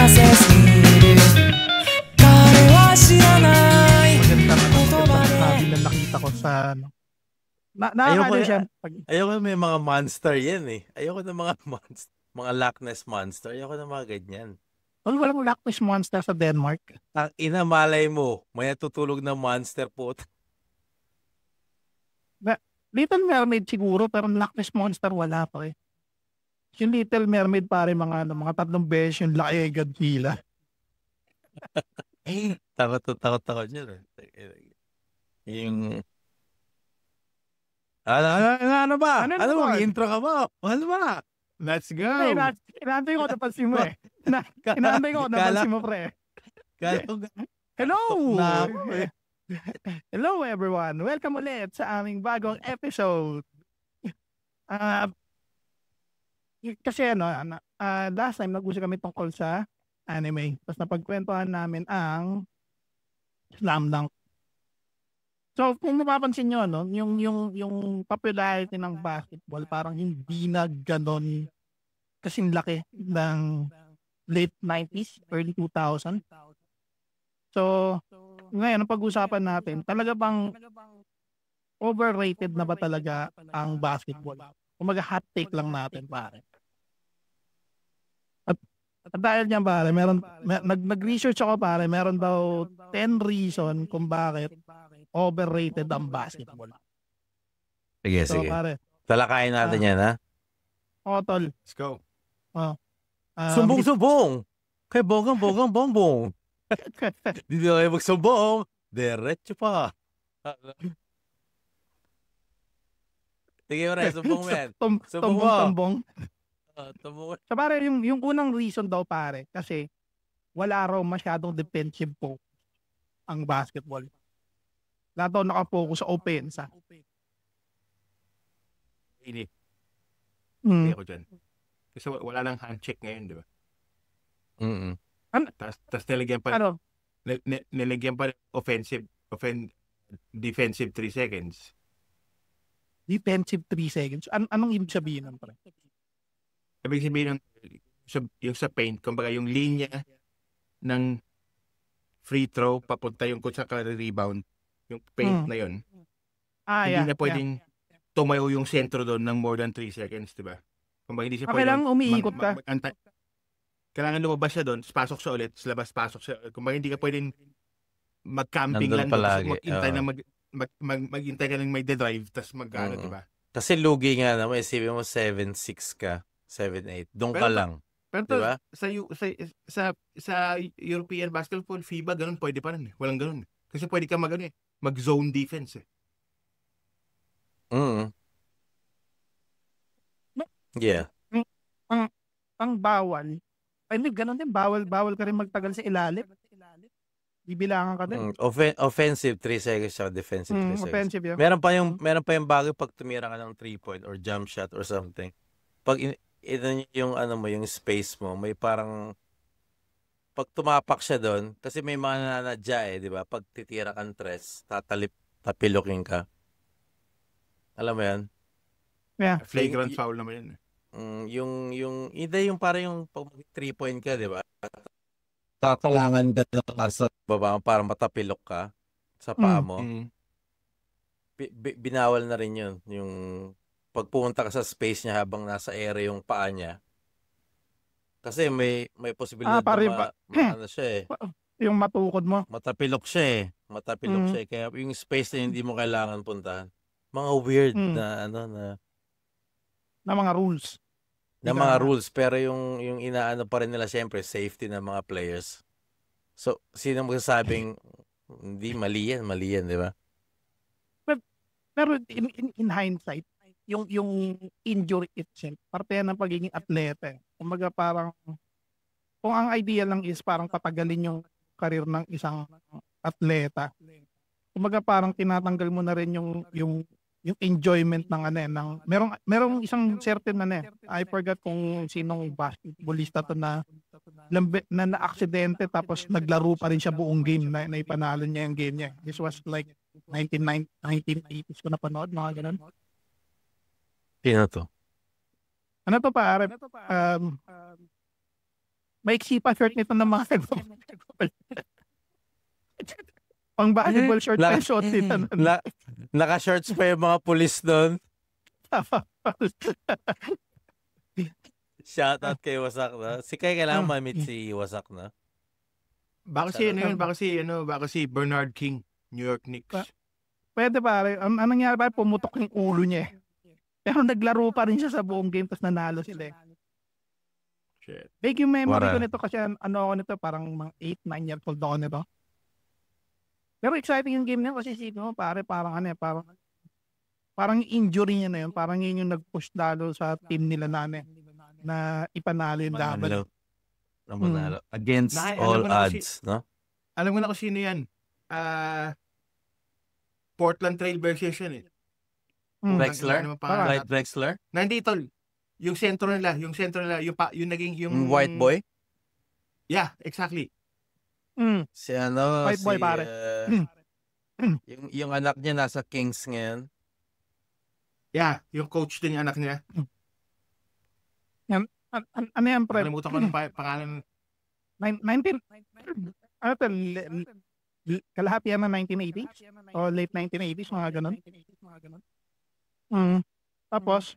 せすぎる彼は知らない言葉でsabi na nakita ko sa ano. Ayoko, Nakakaliw siya. ayoko may mga monster yan eh. Ayoko ng mga monster, mga Loch Ness monster. Ayoko ng mga ganyan. Walang Loch Ness monster sa Denmark. Ang ina, malay mo, may natutulog na monster po. Little Mermaid siguro, pero Loch Ness monster wala pa eh. Yung Little Mermaid pare mga tatlong beses yung laki ay Godzilla. Takot ako dyan. Yung... Ano ba? Ano Ano ba? intro ka ba? Ano ba? Let's go! Inaantay ko napansin mo eh. Inaantay ko napansin mo pre. Hello! Hello everyone! Welcome ulit sa aming bagong episode. Kasi last time nag-usap kami tungkol sa anime. Tapos napagkwentuhan namin ang Slam Dunk. So kung napapansin nyo, no, yung popularity ng basketball parang hindi na ganon kasing laki ng late 90s, early 2000. So ngayon, ang pag-usapan natin, talaga bang overrated na ba talaga ang basketball? Kumaga hot take lang natin, pare. At dahil niyan, pare, nag-research ako, pare, meron daw 10 reason kung bakit overrated ang basketball. Sige, So, sige. pare, Talakayin natin yan, ha? tol. Let's go. Sumbong-sumbong! Kay bongbong. Hindi na kayo magsumbong. Diretso pa. Sige mo rin, sumbong mo yan. Tumbong. Tumbong. So, pare, yung unang reason daw, pare, kasi wala raw masyadong defensive po ang basketball. Lahat daw nakapokus sa offense. Hindi Mm. ako dyan. Kasi wala nang handshake ngayon, di ba? Mm-mm. Tapos nilagyan pa, Ano? nilagyan pa defensive 3 seconds. Defensive 3 seconds. Anong ibig sabihin nun, pare? Ibig sabihin yung sa paint, kumbaga yung linya ng free throw, papunta yung kung sa rebound, yung paint na yun. Hindi na pwedeng tumayo yung sentro doon ng more than 3 seconds, di ba? Kumbaga hindi siya pwedeng Kailangan umiikot ka. kailangan lumabas siya doon, pasok siya ulit, labas, pasok siya. Kumbaga hindi ka pwedeng mag-camping Nandun lang doon, palagi. maghintay ka ng may drive, tapos mag-ano, di ba? Kasi lugi nga naman, isipin mo 7'6" ka, 7'8". Doon ka Pero- lang. Pero Diba? sa European basketball, FIBA, ganun pwede pa rin. Walang ganun. Kasi pwede ka mag-zone defense. Mm. Yeah. Ang bawal. Ay, ganun din. Bawal ka rin magtagal sa ilalim. Bibilangan ka din. Offensive 3 seconds siya, defensive 3 seconds. Offensive yun. Meron pa yung bago pag tumira ka ng 3-point or jump shot or something. Pag yung yung space mo, may parang pag tumapak siya doon, kasi may mga nananadya di ba? Pag titira kang tres, tapilokin ka. Alam mo 'yan? Yeah. Flagrant foul naman yun. Yung parang yung pag 3-point ka, di ba? Tatalangan ka sa baba para matapilok ka sa paa mo. Binawal na rin yun. Yung pagpunta ka sa space niya habang nasa area yung paa niya. Kasi may posibilidad na ano siya Yung matukod mo. Matapilok siya eh. Kaya yung space na hindi mo kailangan puntahan. Mga weird na Na mga rules. na mga rules, pero yung inaano pa rin nila siyempre safety ng mga players. So sino magsasabing hindi mali yan, di ba? Pero in hindsight, yung injury itself, parte yan ng pagiging atleta. Kumbaga parang, kung ang idea lang is parang patagalin yung career ng isang atleta, kumbaga parang tinatanggal mo na rin yung enjoyment ng merong isang certain I forgot kung sinong basketballista to na na-aksidente tapos naglaro pa rin siya buong game na ipanalo niya yung game niya. This was like 1980s ko napanood, mga ganun. Sino to? Ano to pare? maiksi pa short nito ng mga pang basketball short pa yung short nito. Naka-shorts pa yung mga pulis doon. Shoutout kay Wasak na. Si Kai kailangan ma-meet si Wasak na. Baka si Bernard King, New York Knicks. Pwede pare. Ang nangyari pare, pumutok yung ulo niya. Pero naglaro pa rin siya sa buong game tapos nanalo sila. Shit. Big yung memory Wala. ko nito kasi ako nito parang mga 8-9 years old ako nito. Pero exciting yung game niya kasi isipin mo pare parang parang injury niya na yun. Parang yun yung nag-push lalo sa team nila na ipanalo yung laban. Manalo. Against Alam all mo na odds, no? Alam mo na kung sino yan. Portland Trail Blazers yan eh. Drexler? Clyde Drexler? Nandito. Yung sentro nila, yung naging yung White boy? Yeah, exactly. Si ano, White boy, pare. yung anak niya nasa Kings ngayon. Yeah, yung coach din yung anak niya. Ano yan, pre? Nakalimutan ko ng pangalan. 19... Ano to? Kalahati yan na 1980s? O late 1980s, mga ganun. Tapos,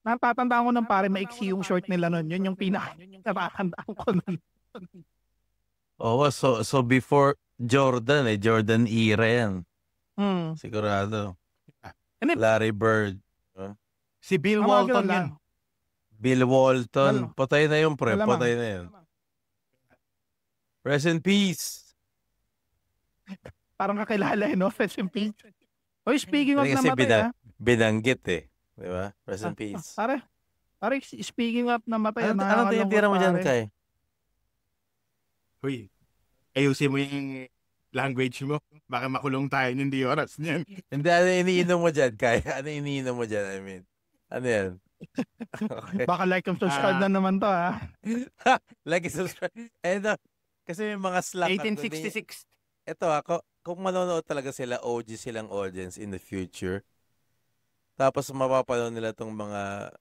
natatandaan ko ng pare, maiksi yung short nila nun. Yun yung natatandaan ko nun. Oh, so before Jordan era yan. Sigurado. Larry Bird. Si Bill Mga Walton ganun lang. yan. Bill Walton. Ano? Patay na yung pre. Malamang. Patay na yun. Rest in peace. Parang kakilala, no? Rest in peace. Oy, speaking of Kasi namatay, binanggit eh. Di ba? Rest in peace. Pare, speaking of namatay, Ano tinitira mo dyan, Kai? Uy, ayusin mo yung language mo. Baka makulong tayo hindi oras niyan. Hindi, ano iniinom mo dyan, Kai? Ano iniinom mo dyan, I mean? Ano yan? Okay. Baka like and subscribe na naman to, ha? Like and subscribe. Kasi may mga slack. 1866. Ito ako, kung manonood talaga sila, OG silang audience in the future. Tapos mapapanood nila tong mga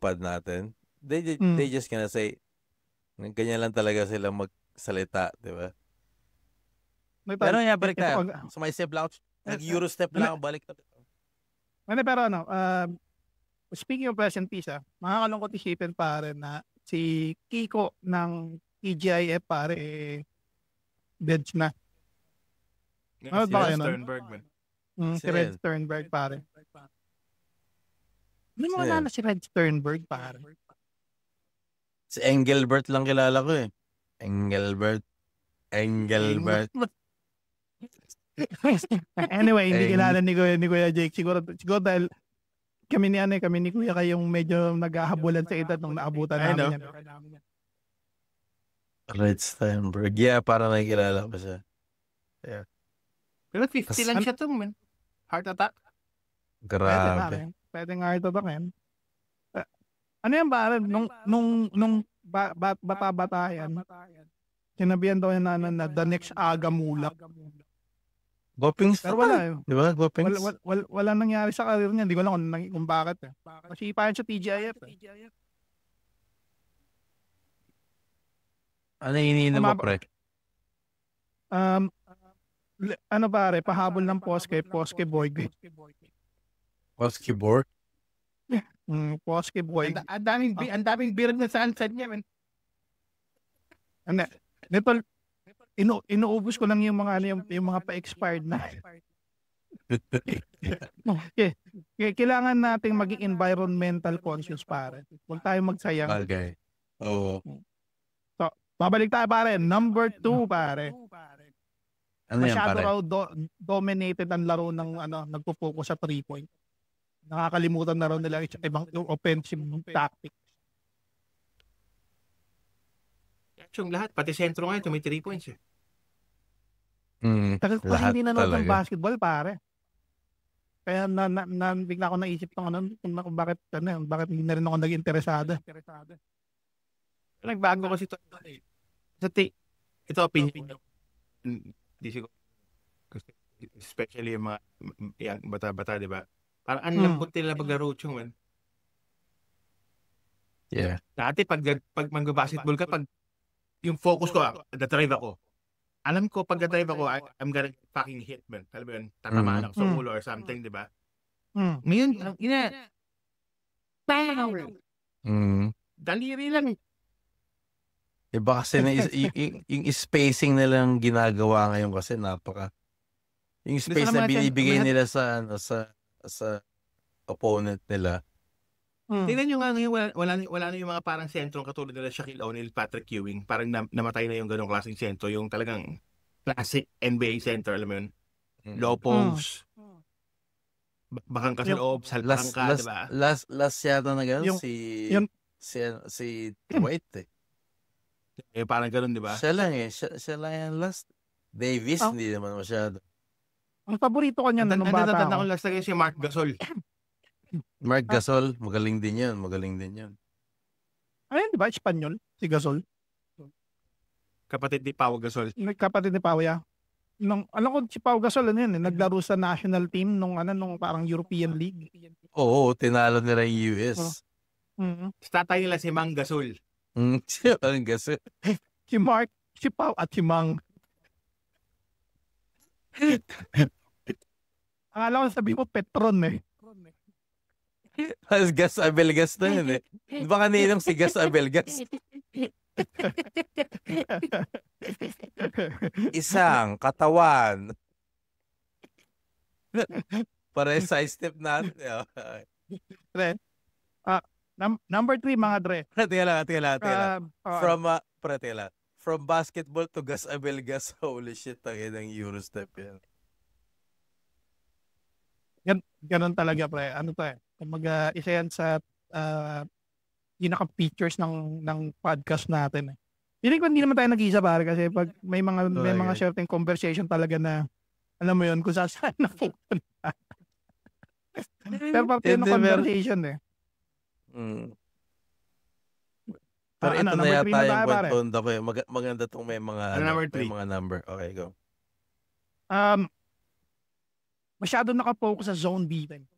pad natin. They just gonna say, ganyan lang talaga sila magsalita, di ba? Pero balik tayo. So may step lang. Nag-Euro step lang, balik na. Pero speaking of present peace, makakalungkot isipin pare na si Kiko ng TGIF pare, dead na. Ano ba kayo nun? Sternberg man. Si Red Sternberg pare. Hindi mo kilala si Red Sternberg pare. Si Engelbert lang kilala ko eh. Engelbert. Anyway, hindi kilala ni Kuya Jake. Siguro dahil kami ni Kuya kayong medyo naghahabulan sa edad nung naabutan namin yan. Red Sternberg. Yeah, parang nakikilala ko siya. Yeah. Pero 50 lang siya to, man. Heart attack. Grabe. Pwede nga ito ba yan? Ano yan ba? Nung bata-bata yan, sinabihan daw yan na the next Aga Mulak. Gopings. Pero wala yun. Di ba? Gopings. Wala nangyari sa career niya. Hindi ko alam kung bakit. Kasi pa yan sa TGIF. Ano iniinom mo, pre? Ano pare, pahabol ng Poske Boy. Poske board? Poske Boy. Ang daming beer na saan niya, man. Nito, inuubos ko lang yung mga pa-expired na. Kailangan nating maging environmental conscious pare. Huwag tayo magsayang. Okay. Oo. So, babalik tayo pare. Number 2 pare. Ano yan, Masyado pare? raw dominated ang laro ng nagpo-focus sa 3-point. Nakakalimutan na raw nila ibang offensive tactics. Yung lahat, pati sentro ngayon, may 3 points eh. Kasi Lahat hindi nanood ng talaga. basketball pare. Kaya bigla ako naisip kung bakit hindi na rin ako nag-interesado. Nagbago kasi ito. Ito opinion. Hindi siguro. Especially yung mga bata-bata, di ba? Parang ang lambot nila maglaro, man. Yeah. Dati pag mag-basketball ka, pag yung focus ko, nag-drive ako. Alam ko, pag nag-drive ako, I'm gonna fucking hit, man. Alam mo yun, tatamaan ako sa ulo or something, di ba? Ngayon, daliri lang. Iba kasi yung spacing nilang ginagawa ngayon kasi yung space na binibigay nila sa opponent nila. Tingnan nyo nga ngayon, wala na yung mga parang sentrong katulad nila Shaquille O'Neal, Patrick Ewing. Parang namatay na yung ganong klaseng sentro. Yung talagang classic NBA center, alam mo yun? Low post. Bakang ka sa loob, salpang ka, diba? Last yata na gano'n si White eh. Parang gano'n, diba? Siya lang yung last. Davis, hindi naman masyado. Ang paborito ko niyan nung bata Natatanda ko ako. last na si Mark Gasol. Mark Gasol, magaling din yun. Ayun, di ba? Espanyol, si Gasol. Kapatid ni Pau Gasol. Kapatid ni Pau, yeah. Alam ko si Pau Gasol, naglaro sa national team nung parang European League. Oo, tinalo nila yung US. Tatay nila si Mang Gasol. Siya ang Gasol. Si Mark, si Pau at si Mang. Akala ko sabi mo Petron eh. Gas Abelgas na yun eh. Baka ninong si Gas Abelgas. Isang katawan. Para sa step natin. Dre. Number 3 mga Dre. Tila. From basketball to Gas Abelgas. Holy shit, tangin ng Eurostep yan. Ganon talaga pre. Ano to eh. Isa yan sa pinaka-features ng podcast natin eh. Hindi naman tayo nag-iisa pare kasi pag may mga certain conversation talaga na alam mo yun kung saan na pupunta. Pero parte ng conversation eh. Pero ito na yata yung kwento ko eh. Maganda itong may mga number. Okay, go. Masyado nakafocus sa zone defense.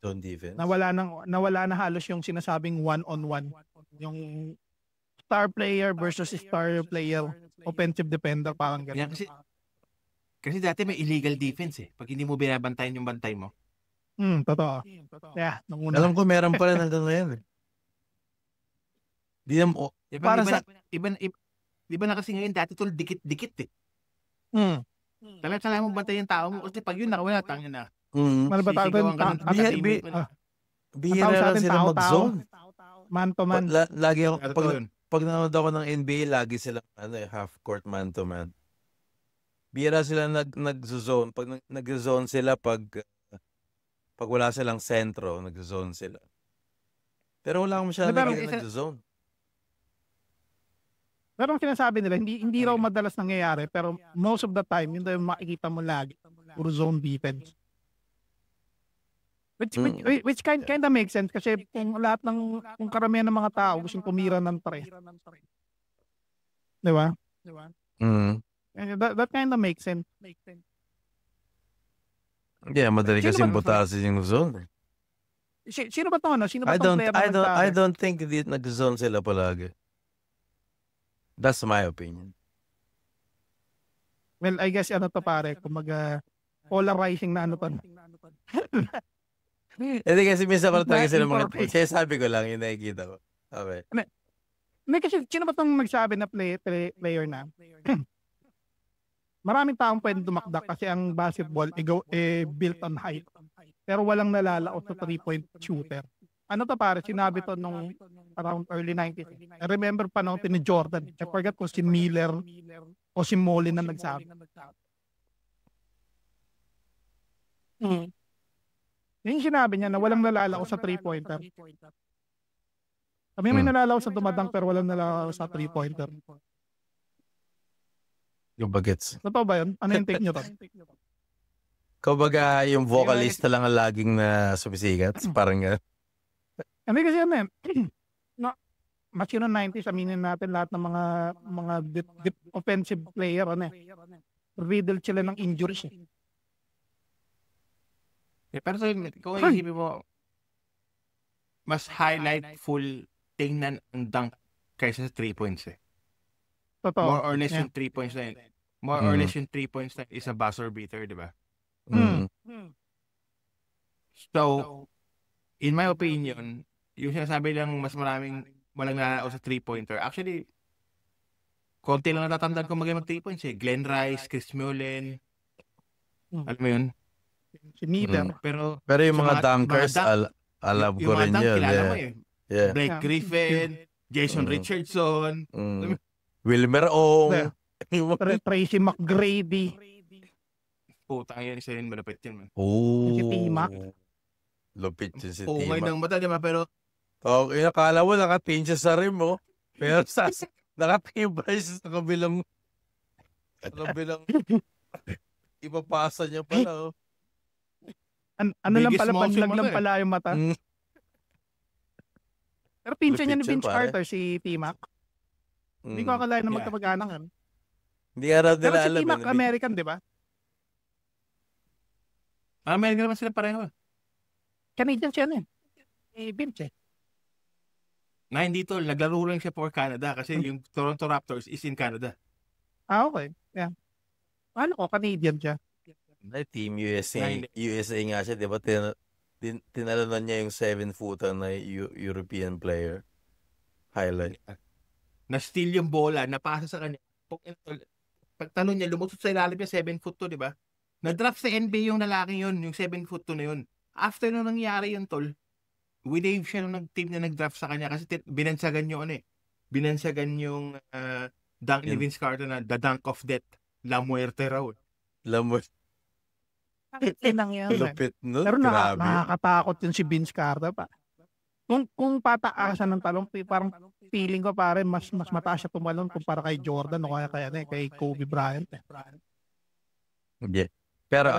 Zone defense? Nawala na halos yung sinasabing one-on-one. Yung star player versus star player, offensive defender, parang gano'n. Kasi dati may illegal defense eh. Pag hindi mo binabantayan yung bantay mo. Totoo. Yeah, alam ko meron pa rin hanggang ngayon eh. Di ba na kasi ngayon dati tol dikit-dikit eh. Talagang mo bantay yung tao mo kasi pag yun nakawala tangin na. Bihira lang sila mag-zone. Man to man. Lagi ako, pag nanood ako ng NBA, lagi sila half court man to man. Bihira sila nag-zone. Pag nag-zone sila, pag wala silang sentro, nag-zone sila. Pero wala akong masyadong nag-zone. Pero ang sinasabi nila, hindi raw madalas nangyayari, pero most of the time, yun daw yung makikita mo lagi. Puro zone defense. Which kind of makes sense kasi kung karamihan ng mga tao gustong tumira ng 3. Di ba? That kind of makes sense. Yeah, madali kasi butasin yung zone. Sino ba ito? Sino ba itong player na nagsabi? I don't think nag-zone sila palagi. That's my opinion. Well, I guess to pare, kumaga polarizing na to. Hindi kasi minsan ko talaga sila mga sabi ko lang yung nakikita ko. Okay. May kasi sino ba itong nagsabi na player na? Maraming taong pwedeng dumakdak kasi ang basketball built on height. Pero walang nalalaot sa 3-point shooter. Ano to pare, sinabi to nung around early 90s. I remember pa nung ni Jordan. I forgot kung si Miller o si Molin na nagsabi. Yung sinabi niya na walang nalalaot sa 3-pointer. Sabi may nalalaot sa dumadang pero walang nalalaot sa 3-pointer. Yung bagets. Totoo ba yun? Ano yung take nyo to? Kumbaga yung vocalista lang ang laging na sumisikat. Parang Hindi kasi mas yun ng 90s, aminin natin lahat ng mga offensive player, riddled sila ng injuries. Pero kung isipin mo, mas highlightful tingnan ang dunk kaysa sa 3 points eh. Totoo. More or less Yeah. yung 3 points na yun. More or less yung 3 points na is a buzzer beater, di ba? Mm. So, in my opinion, yung sinasabi lang mas maraming walang nanao sa 3-pointer. Actually, konti lang natatandaan ko mag 3 points eh. Glenn Rice, Chris Mullin. Alam mo yun? Si Neither. Pero Yung sa mga dunkers, alam ko yung rin mga dunk, yun. kilala Yeah. mo eh. Yeah. Blake Yeah. Griffin, Jason Richardson. Wilmer Ong. Yeah. Tracy McGrady. Puta yan, isa yun, malapit yun. Man. Si T-Mac. Lupit yun si Oo, ngayon T-Mac. ng mata, di ba? Pero Akala mo nakatingin siya sa rim mo. Pero nakatingin ba siya sa kabilang ipapasa niya pala. Ano lang Biggest pala, mouse yung banlag lang mata eh. pala yung mata. Mm. Pero pinsan niya ni Lupit yun, Vince pare. Carter, si T-Mac. Hindi ko akalain na Yeah. magkamag-anak. Hindi nga raw Pero nila si alam. T-Mac, American, di ba? American naman sila pareho. Canadian siya eh. Vince eh. Na hindi to, naglaro lang siya for Canada kasi yung Toronto Raptors is in Canada. Okay. Yeah. Ano ko, Canadian siya. Team USA. Hindi. USA nga siya, di ba? Tinalanan niya yung 7-footer na European player. Highlight. Na-steal yung bola, napasa sa kanya. Pagtanong niya, lumusot sa ilalim niya, 7 foot to, di ba? Na-draft sa NBA yung lalaki yun, yung 7 foot to na yun. After nung nangyari yun, tol, winave siya nung team na nag-draft sa kanya kasi binansagan yung binansagan yung dunk ni Vince Carter na the dunk of death. La Muerte raw. Tinang yan. Lupit nun. Pero Grabe. nakakatakot yun si Vince Carter pa. Kung pataasan ng talong, parang feeling ko pare mas mataas siya tumalon kumpara kay Jordan o kay Kobe Bryant. Yeah. Pero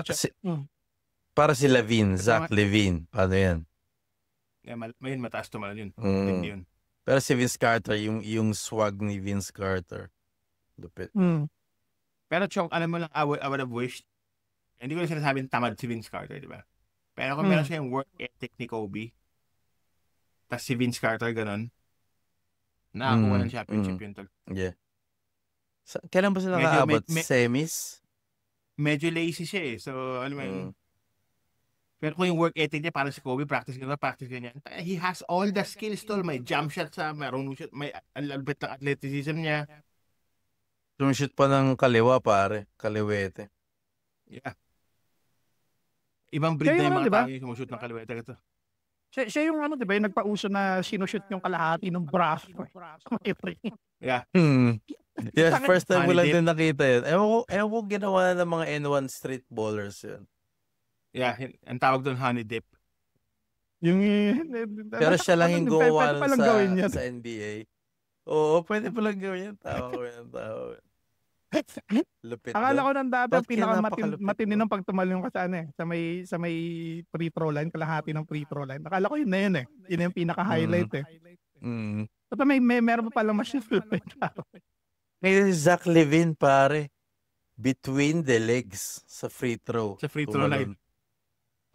para si Levine, Zach Levine, paano yan? Mayroon mataas tumalon yun. Mm. Hindi yun. Pero si Vince Carter, yung swag ni Vince Carter. Lupit. Pero Chong, alam mo lang, I would have wished, hindi ko na sinasabing tamad si Vince Carter, di ba? Pero kung meron siya yung work ethic ni Kobe, tas si Vince Carter ganun, nakakuha ng championship yun, tol. Yeah. Kailan ba sila Medyo nakaabot? Semis? Medyo lazy siya eh. So, alam mo yun. Pero kung yung work ethic niya, parang si Kobe, practice ganyan. He has all the skills, tol. May jump shot sa, marunong shot, may alabit ng athleticism niya. Shoot pa ng kaliwa, pare. Kaliwete. Yeah. Ibang breed Kaya na yung naman, mga diba? tao yung sumushoot ng kaliwete. Ito. Siya yung ano, di ba, yung nagpauso na sinushoot yung kalahati ng braso. Yeah. Yeah, first time ko lang Honey din nakita yun. Ewan ko ginawa na ng mga N1 street ballers yun. Yeah, ang tawag doon honey dip. Pero siya lang yung gumawa Pwede palang gawin yan. sa NBA. Oo, pwede palang gawin yan. Tawa ko yan. Lupit. Akala ko nang dati ang Ba't kaya napakalupit pinakamatindi mo? ng pagtumalong ka sa sa may free throw line, kalahati ng free throw line. Akala ko yun na yun eh. Yun yung pinaka-highlight eh. Pero meron pa palang mas Ngayon si Zach Levine, pare. Between the legs sa free throw. Sa free throw line.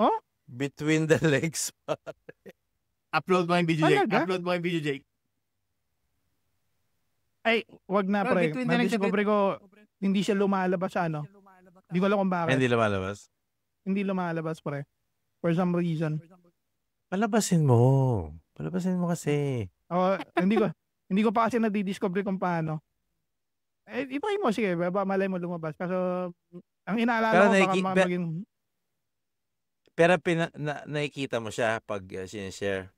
Oh? Between the legs. Upload mo yung video, Jake. Talaga? Upload mo yung video, Jake. Ay, wag na Pero pre. between the legs, Nadiscover ko, hindi siya lumalabas sa ano. Hindi ko alam kung bakit. Hindi lumalabas. Hindi lumalabas pre. For some reason. Palabasin mo. Palabasin mo kasi. Hindi ko pa kasi nadidiscover kung paano. Itry mo, sige, malay mo lumabas. Kaso, ang inaalala ko baka maging... Pero nakikita mo siya pag sinishare.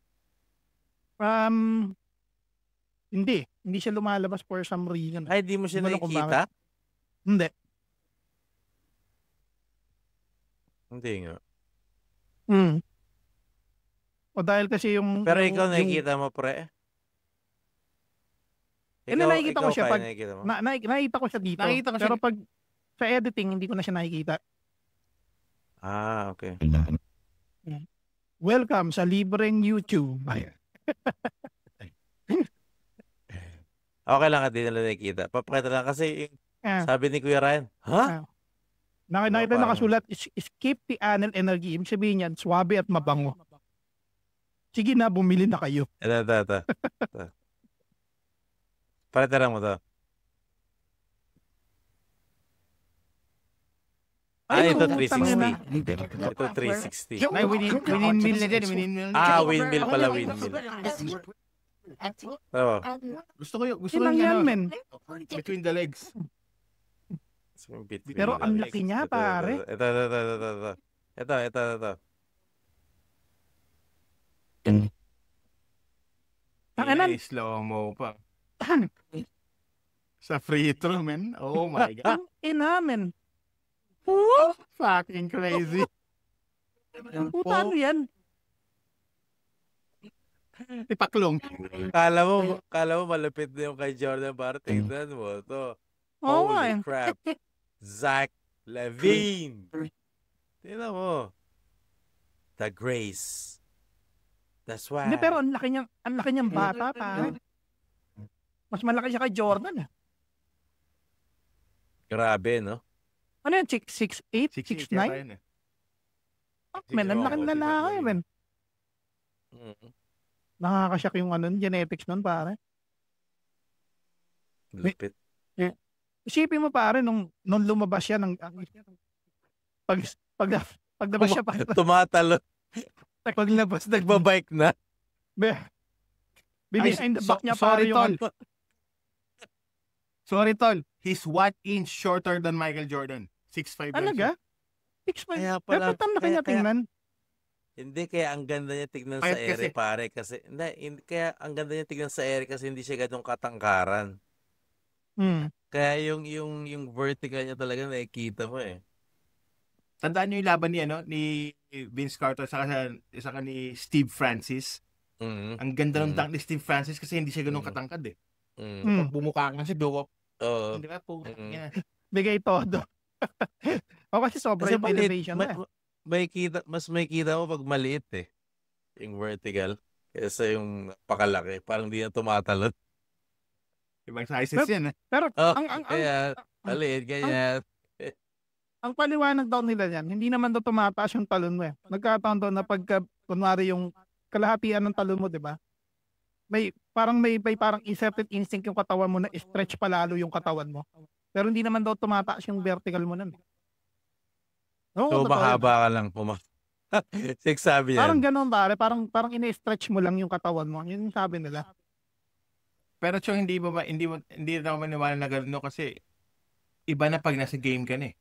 Hindi siya lumalabas for some reason. Ay, di mo siya Hindi ko alam kung nakikita? Hindi. Hindi nga. O dahil kasi yung... Pero ikaw nakikita mo, pre? Nakikita ko siya pag... Nakikita mo? Nakikita ko siya dito. Nakikita ko siya. Pero pag sa editing, hindi ko na siya nakikita. Ah, okay. Welcome sa libreng YouTube. Okay lang at di nila nakikita. Papakita lang kasi sabi ni Kuya Ryan, ha? Nakita Parang- nakasulat, skip the anal energy. Ibig sabihin yan, swabe at mabango. Sige na, bumili na kayo. Ito. Paretara mo to. Ay, Ito putang ina. 360. Ito 360. Ay, windmill na din. Windmill. Windmill pala, windmill. Oh, Gusto ko yung Ilang yan, men. between the legs. Pero ang laki niya, pare. Ito. Tanganan. Slow mo pa. Sa free throw, man. Oh my God. Ang ina, men. Fucking crazy. Puta, ano yan? Ipaklong. Kala mo malapit na yung kay Jordan Barr. Tignan mo to. Oo nga, Holy crap. Zach Levine. Tignan mo. The Grace. That's why. Hindi, pero ang laki niyang bata, pare. Mas malaki siya kay Jordan. Grabe, no? Ano yan? 6'8"? 6'9"? Men, ang laki ng lalaki, men. Nakakasyak yung genetics nun, pare. Lupit. Isipin mo, pare, nung lumabas siya, paglabas siya, Tumatalo. paglabas, Nagbabike na. behind the back niya, pare, yung... Sorry, Tol. He's 1 inch shorter than Michael Jordan. 6'5". Talaga? 6'5". Kaya Pero pala- ba't ang laki niya tingnan? Hindi, kaya ang ganda niya tignan sa Payat ere, kasi. pare. Kaya ang ganda niya tignan sa ere kasi hindi siya ganong katangkaran. Kaya yung vertical niya talaga nakikita mo eh. Tandaan niyo yung laban ni Vince Carter sa ni Steve Francis. Mhm. Ang ganda ng Mhm. dunk ni Steve Francis kasi hindi siya ganun Mhm. katangkad eh. Mhm. Pag bumukha ka kasi buwak. Oo. Di ba? Mhm. Bigay todo. O kasi sobra Kasi yung elevation na. mas may kita mo pag maliit eh. Yung vertical. Kesa yung pakalaki. Parang di na tumatalon. Ibang sizes yan. Pero Oh, ang kaya maliit, ganyan. paliwanag daw nila yan, hindi naman daw tumataas yung talon mo eh. Nagkataon daw na pagka, kunwari yung kalahatian ng talon mo, di ba? May parang inserted instinct yung katawan mo na stretch palalo yung katawan mo. Pero hindi naman daw tumataas yung vertical mo nun. Oo, So, totoo yun. mahaba ka lang sabi Parang yan. ganun, pare. Parang ine-stretch mo lang yung katawan mo. Yun yung sabi nila. Pero Chong, hindi na ako maniwala na gano'n kasi iba na pag nasa game ka na eh.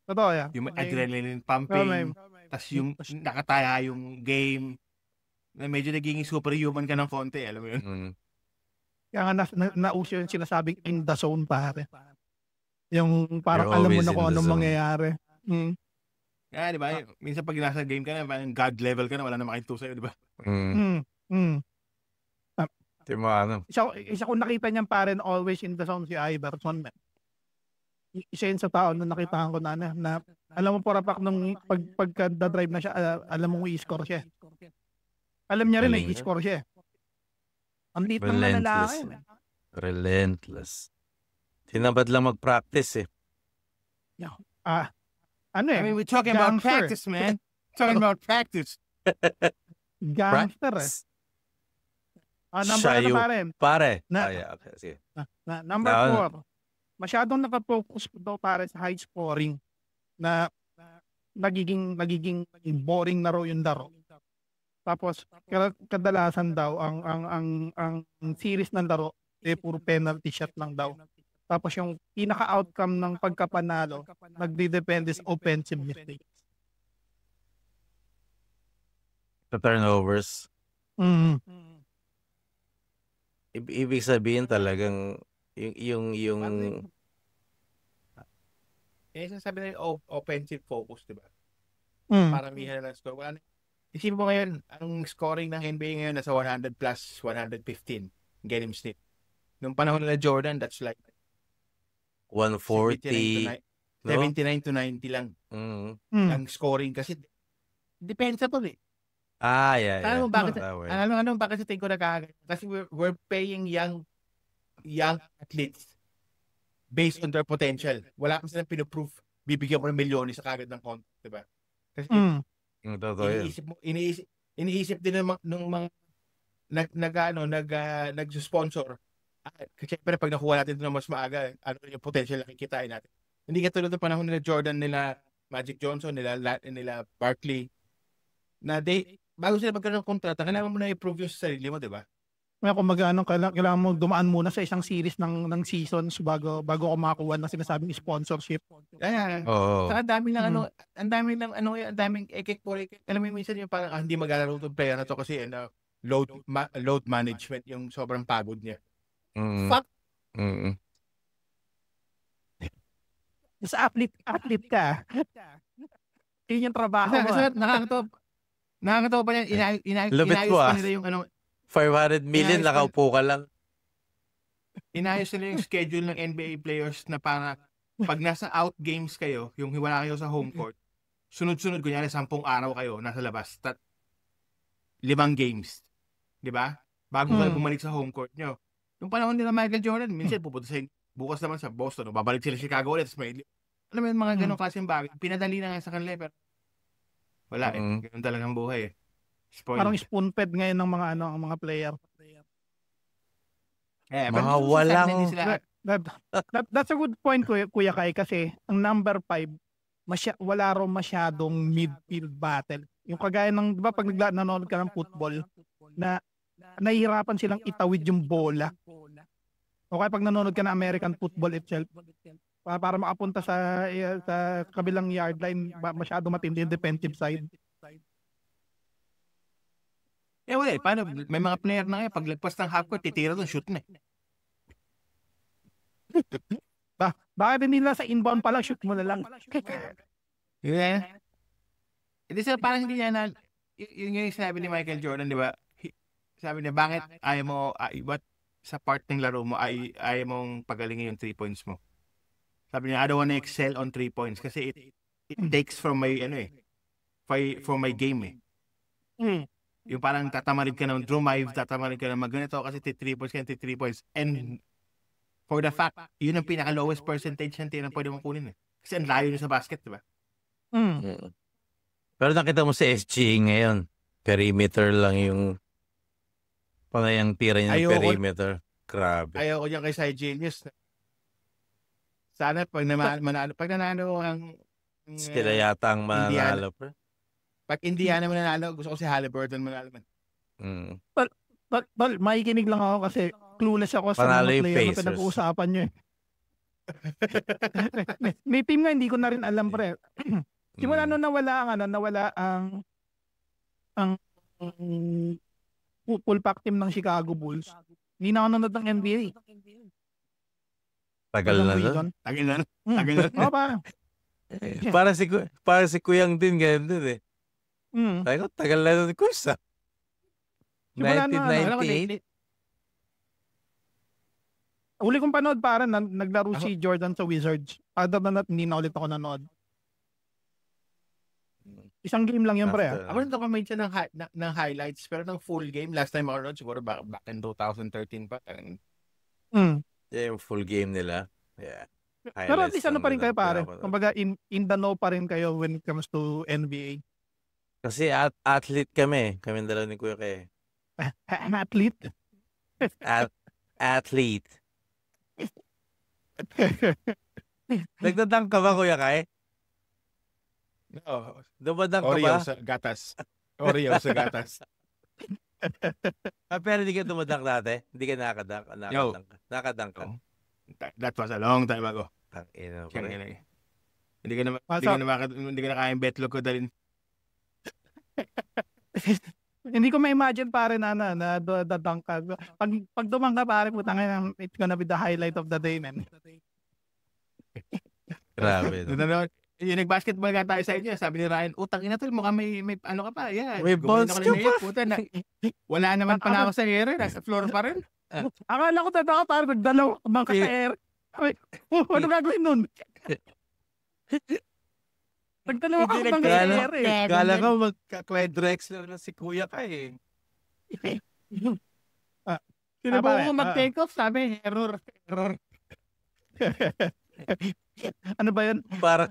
Totoo yan. Yung Okay. adrenaline Pero pumping, tas yung nakataya yung game, na medyo naging superhuman ka ng konti, alam mo yun? Mm. Kaya nga nauso yung sinasabing in the zone, pare. Yung parang You're alam mo always na in kung the anong zone. mangyayari. Kaya di ba, minsan pag nasa game ka na, parang God level ka na, wala na makinto sa'yo, di ba? Di mo ano. Isa ko nakita niyan, pare, na always in the zone si Iverson. Man. Isa yun sa tao na nakitaan ko na alam mo for a fact nung pagka-drive na siya, alam mo i-score siya. Alam niya rin na Galing yun. i-score siya. Ang liit ng lalaki. Man. Relentless. Tinabad lang mag-practice eh. Ano eh? I mean, we're talking about Gangster. practice, man. Talking about practice. Gangster eh. Practice. Number Siya ano yung- pare? Pare. Na- Okay, sige. Number Na- 4. Masyadong nakafocus daw pare sa high scoring na nagiging boring na raw yung laro. Tapos kadalasan daw ang series ng laro puro penalty shot lang daw. Tapos yung pinaka-outcome ng pagkapanalo nagdedepende sa offensive mistakes. Sa turnovers. Ibig sabihin talagang yung Eh, sasabi na offensive focus, di ba? Mm. Paramihan na lang score. Isipin mo ngayon, ang scoring ng NBA ngayon nasa 100 plus 115 game snip. Nung panahon nila Jordan, that's like 140. 79 to 90 lang Mm. ang scoring kasi depensa to eh. Yeah. Alam mo bakit? That way. Alam mo bakit sa tingin ko nakakagat? Kasi we're paying young athletes based on their potential. Wala kasi silang pinoproof. Bibigyan mo ng milyones sa kagad ng contract, di ba? Kasi Totoo yun. iniisip din ng mga nag-sponsor. Kasi syempre pag nakuha natin ito ng mas maaga, ano yung potential na kikitain natin. Hindi katulad ng panahon nila Jordan, nila Magic Johnson, nila Barkley, na bago sila magkaroon ng kontrata, kailangan mo na i-prove yung sarili mo, di ba? Kaya kung kailangan mo dumaan muna sa isang series ng seasons bago ako makakuha ng sinasabing sponsorship. Kaya, Oo. saka ang daming ekik. Alam mo, minsan yung parang hindi maglalaro itong player na to kasi load management, yung sobrang pagod niya. Fuck! Sa athlete ka. Yun yung trabaho mo. Kasi nakakatawa pa yan. Lupit Inayos mo, pa nila yung 500 million, nakaupo ka lang. Inayos nila yung schedule ng NBA players na para pag nasa out games kayo, yung wala kayo sa home court, sunod-sunod, kunyari 10 araw kayo nasa labas, 5 games. Di ba? Bago kayo bumalik sa home court nyo. Yung panahon nila Michael Jordan, minsan pupunta bukas naman sa Boston, babalik sila Chicago ulit, alam mo yung mga ganong klaseng bagay. Pinadali na nga sa kanila, pero wala ganun talagang buhay Spoiled. Parang spoon-fed ngayon ng mga player. Mga walang... That's a good point, Kuya Kai, kasi ang number 5, wala raw masyadong midfield battle. Yung kagaya ng, di ba, pag nanonood ka ng football, na nahihirapan silang itawid yung bola. O kaya pag nanonood ka ng American football itself, para makapunta sa kabilang yard line, masyado matindi yung defensive side. Wala paano? May mga player na pag lagpas ng half court, titira doon, shoot na Bakit hindi nila sa inbound pa lang, shoot mo na lang. Yeah. Hindi sila parang hindi niya yung sinabi ni Michael Jordan, di ba? Sabi niya, bakit ayaw mo, sa part ng laro mo, ayaw mong pagalingin yung 3 points mo? Sabi niya, I don't wanna excel on 3 points kasi it takes from my, from my game Yung parang tatamarin ka ng drive, tatamarin ka ng magganito kasi 3 points ka, 3 points. And for the fact, yun ang pinaka-lowest percentage ng tira na pwede mong kunin Kasi ang layo niya sa basket, di ba? Pero nakita mo sa SGA ngayon, perimeter lang yung panayang tira niya ng perimeter. Grabe. Ayaw ko dyan kay Cy Genius. Sana pag nanalo ang sila yata ang mananalo. Pag Indiana mananalo, gusto ko si Haliburton manalo man. Makikinig lang ako kasi clueless ako sa Panalo mga yung player na Pacers. pinag-uusapan nyo may team nga hindi ko na rin alam pre. Simula nung nawala ang full pack team ng Chicago Bulls, hindi na ako nanonood ng NBA. Tagal na doon. Tagal na. Oo, parang. Para si Kuyang din ganyan din Tagal na doon kursa. 1998. Uli kong panood parang naglaro si Jordan sa Wizards. Other than that, hindi na ulit ako nanood. Isang game lang yun, pre. Ako rin nakamade siya ng highlights, pero ng full game, last time ako nanood, siguro back in 2013 pa. Yeah, yung full game nila. Yeah. Pero at least ano pa rin kayo, pare? Kumbaga, in the know pa rin kayo when it comes to NBA. Kasi athlete kami. Kami dalawa ni Kuya Kay. An athlete? Athlete. Nagdadang ka ba, Kuya Kay? No. Dumadang ka ba? Oreo sa gatas. Pero hindi ka dumadang dati? Hindi ka nakadang? Nakadang ka? That was a long time ago. Tangina, Hindi ka na kayang betlog ko dahil Hindi ko ma-imagine pare na dadang ka. Pag dumang ka pare, putang ina, it's gonna be the highlight of the day, man. Grabe. Yung nag-basketball nga tayo sa inyo, sabi ni Ryan, utang ina to, mukhang may ano ka pa. Yeah, may balls ka pa. Puta, wala naman pa na ako sa air, nasa floor pa rin. Akala ko tataka pare, nagdalaw bang ka sa air. Ano gagawin nun? Nagdalaw ako bang ka sa air eh. Kala ko magka-Drexler na si Kuya Kay eh. Sinubukan ko mag-take off, sabi, error. Ano ba yun? Para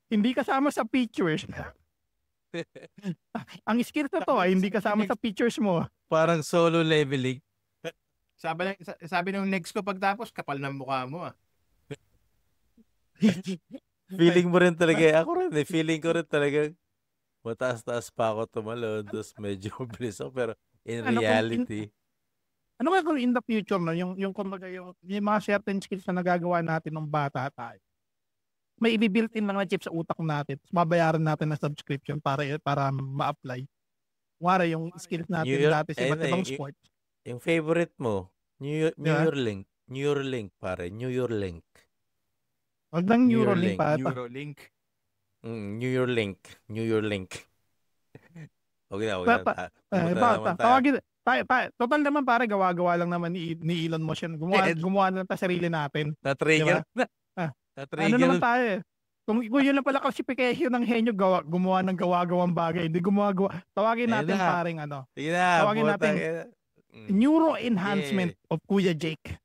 Hindi kasama sa pictures. Ang skills na to, hindi kasama sa pictures mo. Parang solo leveling. Sabi ng next ko pagtapos, kapal ng mukha mo. Feeling mo rin talaga. Ako rin eh. Feeling ko rin talaga. Mataas-taas pa ako tumalon. Tapos medyo bilis ako. Pero in reality. Ano kaya kung in the future, no? Yung mga certain skills na nagagawa natin ng bata tayo, may i-built in lang na chip sa utak natin. Tapos babayaran natin na subscription para ma-apply. Wala yung skills natin dati sa iba't ibang sports. Yung favorite mo, Neuralink. Neuralink, pare. Neuralink. Huwag lang Neuralink pa. Neuralink. Neuralink. Neuralink. Okay na. Tawagin. Total naman pare, gawa-gawa lang naman ni Elon Musk yan. Gumawa na lang tayo sarili natin. Na-trigger. Diba? Ano naman tayo eh. Kung yun lang pala classification ng henyo, gumawa ng gawa-gawang bagay. Hindi tawagin natin paring ano. Tawagin natin neuro enhancement of Kuya Jake.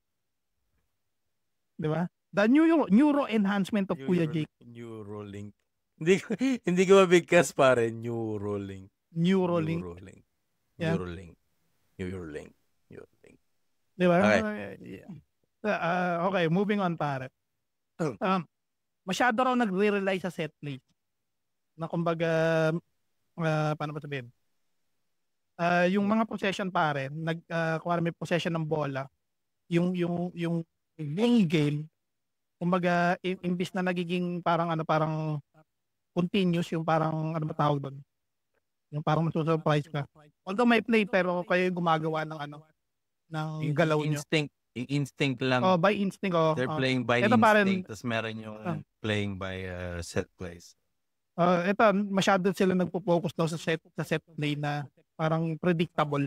Diba? The neuro enhancement of Kuya Jake. Neuralink. Hindi ko mabigkas pare. Neuralink. Neuralink. Yeah. Neuralink. Diba? Okay. Okay, moving on pare. Masyado raw nagre-rely sa set play. Na kumbaga, paano ba sabihin? Yung mga possession pare, kung may possession ng bola, yung game, kumbaga, imbis na nagiging parang continuous, yung parang, ano ba tawag doon? Yung parang masusurprise ka. Although may play, pero kayo gumagawa ng ng galaw nyo. Instinct lang. Oh, by instinct. Oh, they're playing by instinct. Tapos meron yung playing by set plays. Ito, masyado sila nagpo-focus daw sa set play na parang predictable.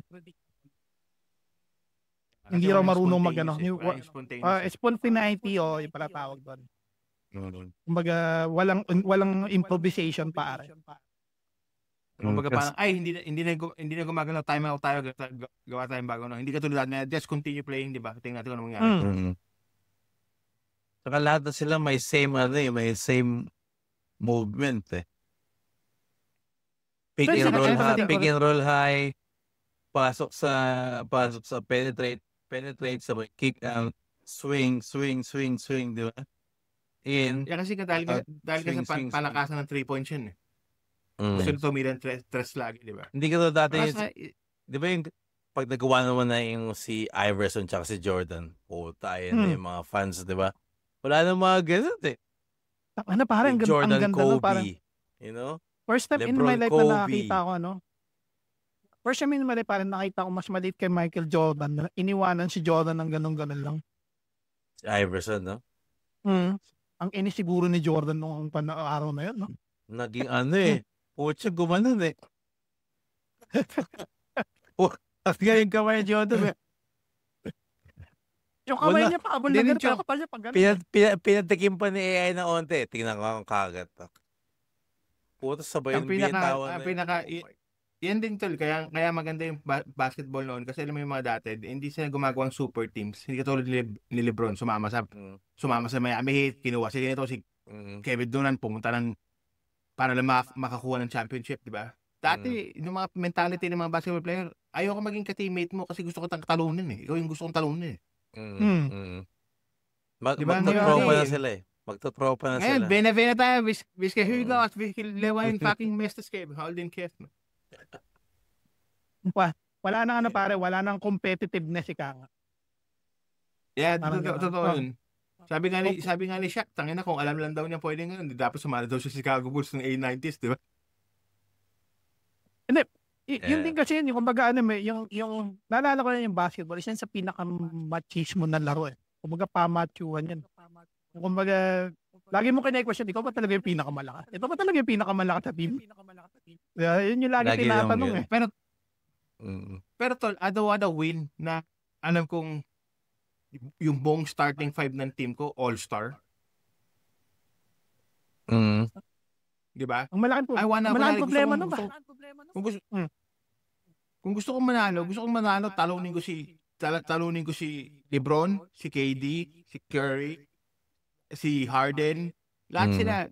Hindi raw marunong magano. Spontaneity yung pala tawag doon. Kumbaga, walang improvisation pare. Kumbaga parang, hindi na gumagalaw, time out tayo, gawa tayong bago. No? Hindi ka tulad na, just continue playing, di ba? Tingnan natin kung ano mangyari. Saka lahat na sila may same movement eh. Pick and roll high, pasok sa penetrate sa kick out, swing, di ba? Kasi dahil ka sa palakasan ng 3 points yun eh. Gusto nito umilan tres lagi, di ba? Hindi ka to dati, di ba yung pag nagawa naman na yung si Iverson tsaka si Jordan, tayo na yung mga fans, di ba? Wala na mga ganun eh. Ano parang Jordan, ang ganda Kobe, no, parang, you know? First time in my life Kobe. na nakita ko, first time in my life parang nakita ko mas maliit kay Michael Jordan na iniwanan si Jordan ng ganun lang. Si Iverson, no? Ang inis siguro ni Jordan nung araw na yun, no? Naging Pucha, gumanon eh. At nga yung kamay ni Jordan eh. Yung kamay niya pa, abol na ganun, pero kapal niya pag ganun. Pinatikim pa ni AI na onte. Tingnan ko ang kagat. Puta, sabay yung biyatawan. Yan din tol, kaya maganda yung basketball noon kasi alam mo yung mga dati, hindi sila gumagawang super teams. Hindi katulad ni LeBron, sumama sa Miami Heat, kinuha sila nito si Kevin Durant, pumunta ng para lang makakuha ng championship, di ba? Dati, yung mga mentality ng mga basketball player, ayoko maging ka-teammate mo kasi gusto ko talunin eh. Ikaw yung gusto kong talunin eh. Magtatropa na sila eh. Magtatropa na sila. Ngayon, bena tayo. Biske Hugo at Biske Lewain fucking Mesterscape. Holding Kef. Wala nang pare, wala nang competitiveness ika nga. Yeah, totoo yun. Sabi nga ni Shaq, tangina kung alam lang daw niya pwede nga, dapat sumali daw siya sa Chicago Bulls ng A90s, di ba? Hindi. Yun din kasi yun, kumbaga yung naalala ko na yung basketball, isa sa pinaka-machismo na laro eh. Kumbaga pamachuan yan. Kumbaga, lagi mo kina-question, ikaw ba talaga yung pinakamalakas? Ito ba talaga yung pinakamalakas sa team? Yun yung lagi tinatanong eh. Pero tol, I don't wanna win na alam kong yung buong starting 5 ng team ko, all-star. Di ba? Ang malaking problema nun ba? Kung gusto kong manalo, talunin ko si LeBron, si KD, si Curry, si Harden. Lahat sila,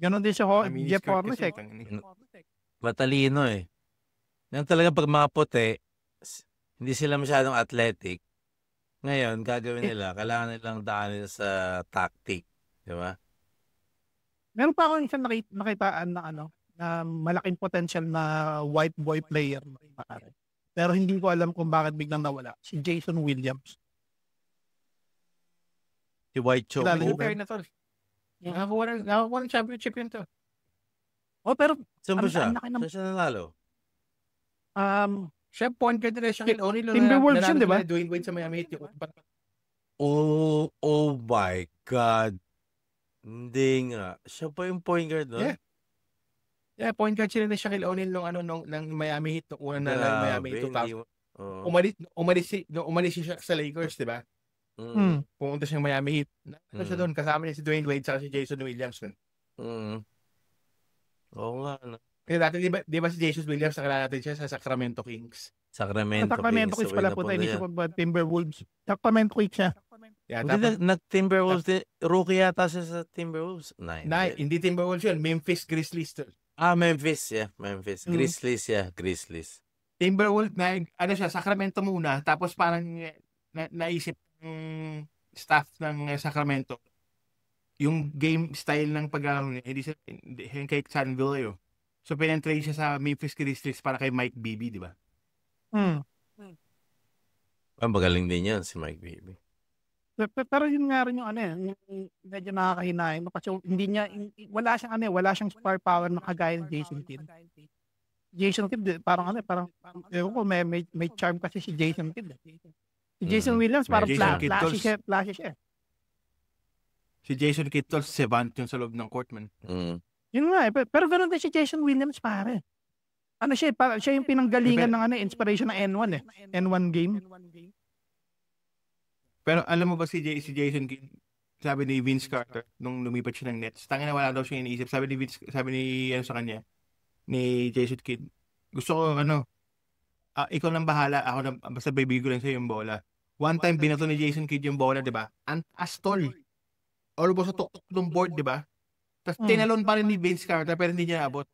Ganon din si Jeff Hornacek. Matalino eh. Yan talaga pag mga puti, hindi sila masyadong athletic. Ngayon, gagawin nila, kailangan nilang daanin sa tactic. Di ba? Meron pa ako isang nakitaan na na malaking potential na white boy player. Pero hindi ko alam kung bakit biglang nawala. Si Jason Williams. Si White Choke. Kilala niyo ba? Fair na to. Nakakuha ng championship yun to. Oh, pero Saan ba ang- siya? ang laki ng- Saan siya nanalo? Siya, point guard na rin siya. Shaquille O'Neal. Timberwolves yun, di ba? Dwayne Wade sa Miami Heat. Oh my God. Hindi nga. Siya pa yung point guard, no? Yeah. Yeah, point guard sila ni Shaquille O'Neal nung Miami Heat. Nung una na Miami Heat. Umalis siya sa Lakers, di ba? Pumunta siyang Miami Heat. Nakita siya doon. Kasama niya si Dwayne Wade sa si Jason Williams. Oo nga. No? Kasi dati, di ba si Jason Williams, nakilala natin siya sa Sacramento Kings. Sacramento Kings pala po tayo. Hindi siya ba Timberwolves. Sacramento Kings siya. Yeah, Hindi nag-Timberwolves. Rookie yata siya sa Timberwolves. Hindi Timberwolves yun. Memphis Grizzlies. Memphis. Yeah. Memphis. Grizzlies. Yeah. Grizzlies. Timberwolves, siya, Sacramento muna. Tapos parang naisip ng staff ng Sacramento yung game style ng pag-aaral niya, hindi kay San Vilio. So, pinentrade siya sa Memphis Grizzlies para kay Mike Bibby, di ba? Magaling din yan si Mike Bibby. Pero yun nga rin yung yung medyo nakakahinain. Kasi wala siyang star power na kagaya ng Jason Kidd. Jason Kidd, parang ewan ko, may charm kasi si Jason Kidd. Si Jason Williams, parang flashy siya. Si Jason Kidd, savant yung sa loob ng court, man. Yun nga pero ganoon din si Jason Williams, pare. Siya yung pinanggalingan ng inspiration ng N1 N1 game. Pero alam mo ba si Jason Kidd, sabi ni Vince Carter nung lumipat siya ng Nets, tangina wala daw siya iniisip. Sabi ni sa kanya, ni Jason Kidd, gusto ko ikaw nang bahala, ako na basta bibigay ko lang sa yung bola. One time binato ni Jason Kidd yung bola, 'di ba? Astol. Almost sa tuktok ng board, 'di ba? Tapos tinalon pa rin ni Vince Carter pero hindi niya abot.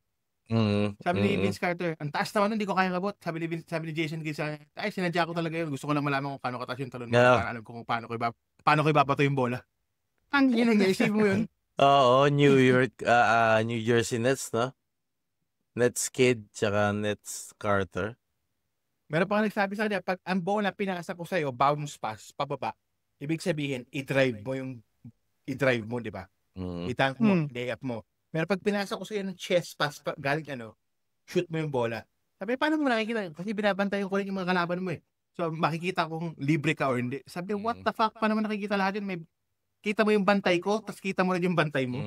Sabi ni Vince Carter, ang taas naman, hindi ko kayang abot. Sabi ni Jason Kidd, sinadya ko talaga yun. Gusto ko lang malaman kung paano kataas yung talon mo. Para alam ko kung paano ko ibabato yung bola. Ang isip mo yun. Oo, New Jersey Nets, no? Nets Kidd, tsaka Nets Carter. Meron pa nga nagsabi sa kanya, pag ang bola pinasa ko sa'yo, bounce pass, pababa, ibig sabihin, i-drive mo, di ba? Itank mo, layup mo. Pero pag pinasa ko sa'yo ng chest pass, galing shoot mo yung bola. Sabi, paano mo nakikita? Kasi binabantayan ko rin yung mga kalaban mo eh. So, makikita kung libre ka or hindi. Sabi, what the fuck? Paano mo nakikita lahat yun? Kita mo yung bantay ko, tapos kita mo rin yung bantay mo.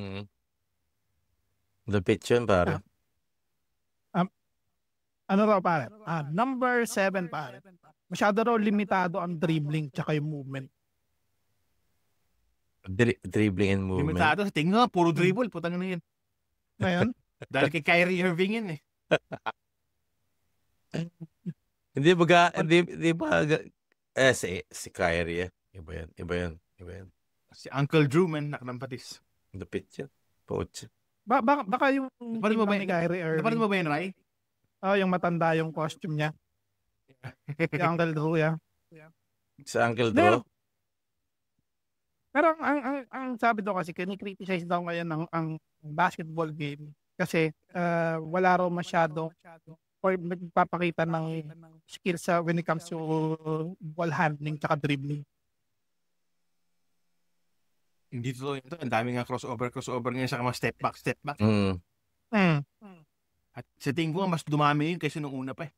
Lupit yun, pare. Ano raw, pare? Number 7, pare. Masyado raw limitado ang dribbling tsaka yung movement. Dribbling and movement. Limitado. Tingnan nga, puro dribble. Putang na yun. Ngayon? Dahil kay Kyrie Irving yun eh. Hindi ba si Kyrie Iba yan. Si Uncle Drew, man, nakalampatis. Lupit yan. Poach. Baka yung Napanood mo ba ni Kyrie Irving. Napanood mo ba yun, Ray? Yung matanda yung costume niya. Si Uncle Drew, Sa Uncle Drew? Pero ang sabi daw kasi, kinikriticize daw ngayon ang basketball game kasi wala raw masyado or nagpapakita ng skills when it comes to ball handling tsaka dribbling. Hindi totoo ito. Ang dami nga crossover ngayon sa mga step back. At sa tingin ko, mas dumami yun kaysa nung una pa eh.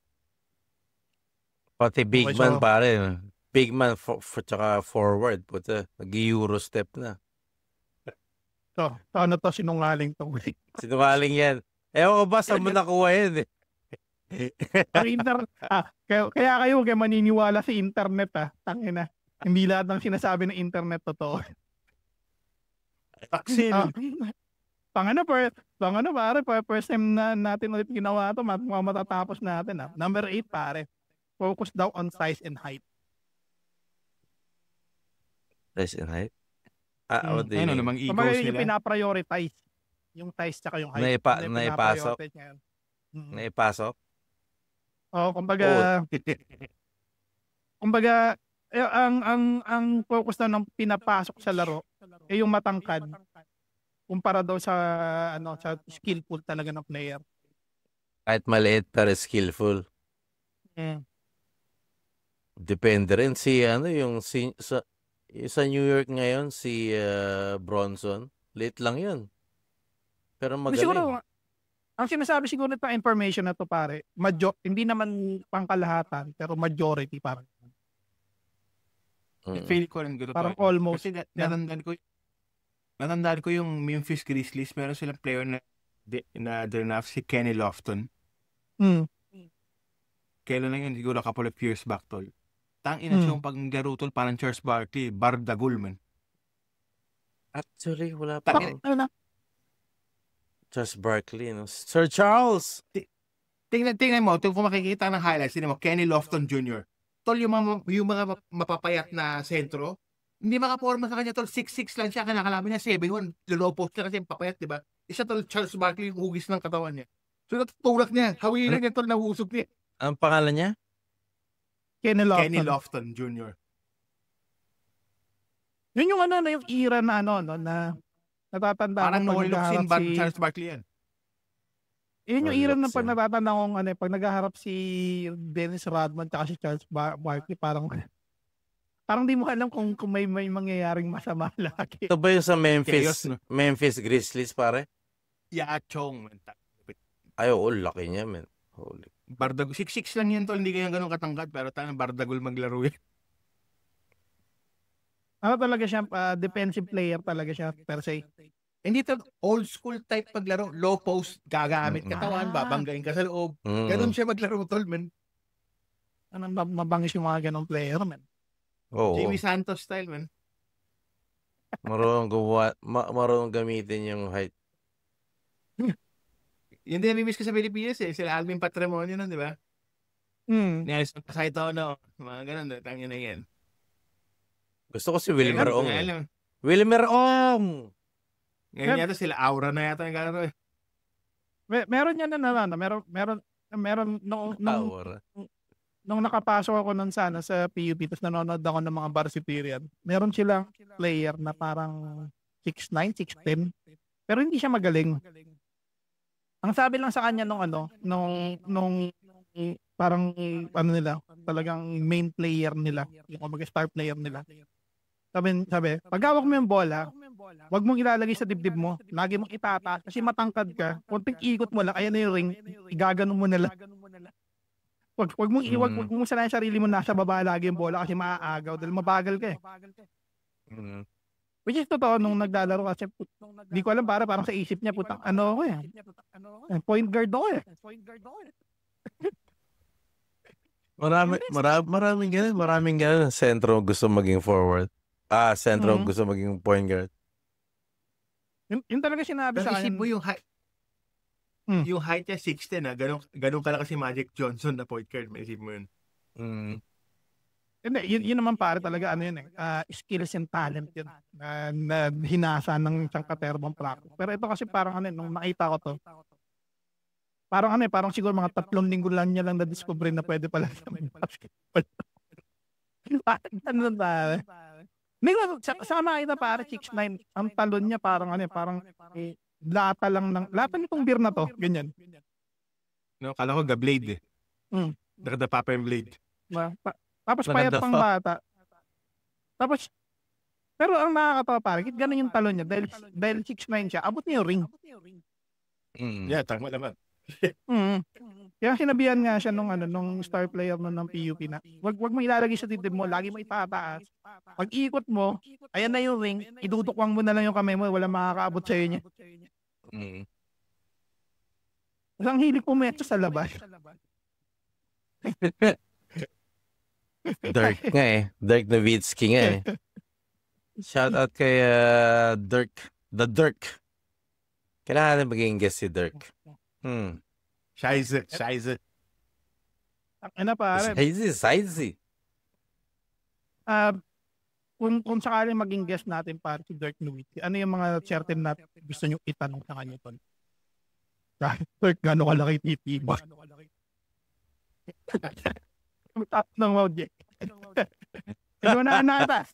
Pati big man, pare. Big man tsaka forward. Puta, nag-Euro step na. Ano to, sinungaling to. Sinungaling yan. Ewan ko ba, saan mo nakuha yan eh. Kaya kayo maniniwala sa internet tangina. Hindi lahat ng sinasabi ng internet totoo. Taksil. Pare, first time na natin ulit ginawa ito, matatapos natin. Number 8, pare. Focus daw on size and height. Size and height? Ano namang egos Kumbaga nila? yung pinaprioritize. Yung size tsaka yung height. Naipa- Yun yung naipasok? pinaprioritize ngayon. Naipasok? Kumbaga, ang focus na ng pinapasok sa laro ay yung matangkad kumpara daw sa sa skillful talaga ng player. Kahit maliit pero skillful. Depende rin sa New York ngayon si Bronson. Late lang 'yun. Pero Siguro, magaling. ang sinasabi siguro nito information na to pare, hindi naman pangkalahatan pero majority parang. Feel ko rin gano'n. Parang almost. Kasi natandaan ko yung Memphis Grizzlies, meron silang player na draft si Kenny Lofton. Kailan lang yun? Siguro couple of years back, tol. Tangina siya yung paglaro, tol, parang Charles Barkley, Bardagul, man. Actually, wala pa. Ano na? Charles Barkley, no? Sir Charles! Tingnan mo, kung makikita ng highlights, tingnan mo, Kenny Lofton Jr. Tol, yung mga mapapayat na sentro, hindi makaporma sa kanya, tol. 6'6 lang siya, kinakalaban niya 7'1. Low post na kasi papayat, di ba? Isa, tol, Charles Barkley yung hugis ng katawan niya. So, natutulak niya. Hawilan niya, tol, nahusog niya. Ang pangalan niya? Kenny Kenny Lofton Jr. Yun yung yung era na na natatanda Parang ko pag no-look naghaharap scene Charles Barkley yan. Yun yung era na No-look pag scene. natatanda ko pag naghaharap si Dennis Rodman tsaka si Charles Barkley, parang di mo alam kung may mangyayaring masama lagi. Ito ba yung sa Chaos, no? Memphis Grizzlies, pare? Yachong, man. Ay, oo, laki niya, man. Holy. Bardagul. 6'6 lang yan, tol. Hindi kaya ganun katangkad, pero tanang Bardagul maglaro yan. Talaga siya, defensive player talaga siya per se. Hindi to old school type paglaro. Low post, gagamit katawan, babanggain ka sa loob. Ganun siya maglaro, tol, man. Mabangis yung mga ganong player, man. Oo. Jamie Santos style, man. Marunong gamitin yung height. Yun din namimiss ko sa Pilipinas eh. Sila Alvin Patrimonio nun, di ba? Ni Alison Pasaito, no? Mga ganun, tangin na yan. Gusto ko si Wilmer Ong. Ngayon Wilmer Ong! yata sila Aura na yata yung galaro eh. Meron yan meron nung nakapasok ako nun sa PUP tapos nanonood ako ng mga varsitarian. Meron silang player na parang 6'9", 6'10", pero hindi siya magaling. Ang sabi lang sa kanya nung parang nila, talagang main player nila, yung star player nila. Sabi, pag hawak mo yung bola, wag mong ilalagay sa dibdib mo. Lagi mong itataas kasi matangkad ka. Konting ikot mo lang, ayan na yung ring, igaganon mo na lang. Wag mo sanayin sarili mo nasa baba lagi yung bola kasi maaagaw dahil mabagal ka eh. Which is totoo nung naglalaro kasi hindi ko alam parang sa isip niya putang ako eh. Point guard ako eh. Maraming ganun. Sentro gusto maging forward. Sentro gusto maging point guard. Yun talaga sinabi sa Isip akin. mo yung height. Yung height niya 6'10" na ganun kalaki si Magic Johnson na point guard. May isip mo yun. Hindi, yun naman pare talaga yun eh. Skills and talent yun. Na hinasa ng isang katerbang practice. Pero ito kasi parang nung nakita ko to, parang siguro mga 3 linggo lang niya lang na-discover na pwede pala sa basketball. Parang pare. Sa nakita pare, 6'9", ang talon niya parang lata nitong beer na to, ganyan. No, kala ko ga-blade eh. Nakadapa pa yung blade. Tapos payat pang bata. Tapos, pero ang nakakatawa pare, ganun yung talon niya dahil 6'9" siya, abot niya yung ring. Yeah, tama naman. Kaya sinabihan nga siya nung star player ng PUP na wag mo ilalagay sa dibdib mo, lagi mo itataas. Pag ikot mo, ayan na yung ring, idutukwang mo na lang yung kamay mo, wala makakaabot sa niya. Ang hilig pumetso sa labas. Dirk nga eh. Dirk Nowitzki nga eh. Shout out kay Dirk. The Dirk. Kailangan natin maging guest si Dirk. Scheiße. Pare. Scheiße. kung sakaling maging guest natin para si Dirk Nowitzki, ano yung mga certain na gusto nyo itanong sa kanya ton? Dirk, gano'ng kalaki titi mo? Tapos ng mouth, Jake. Ito na nata.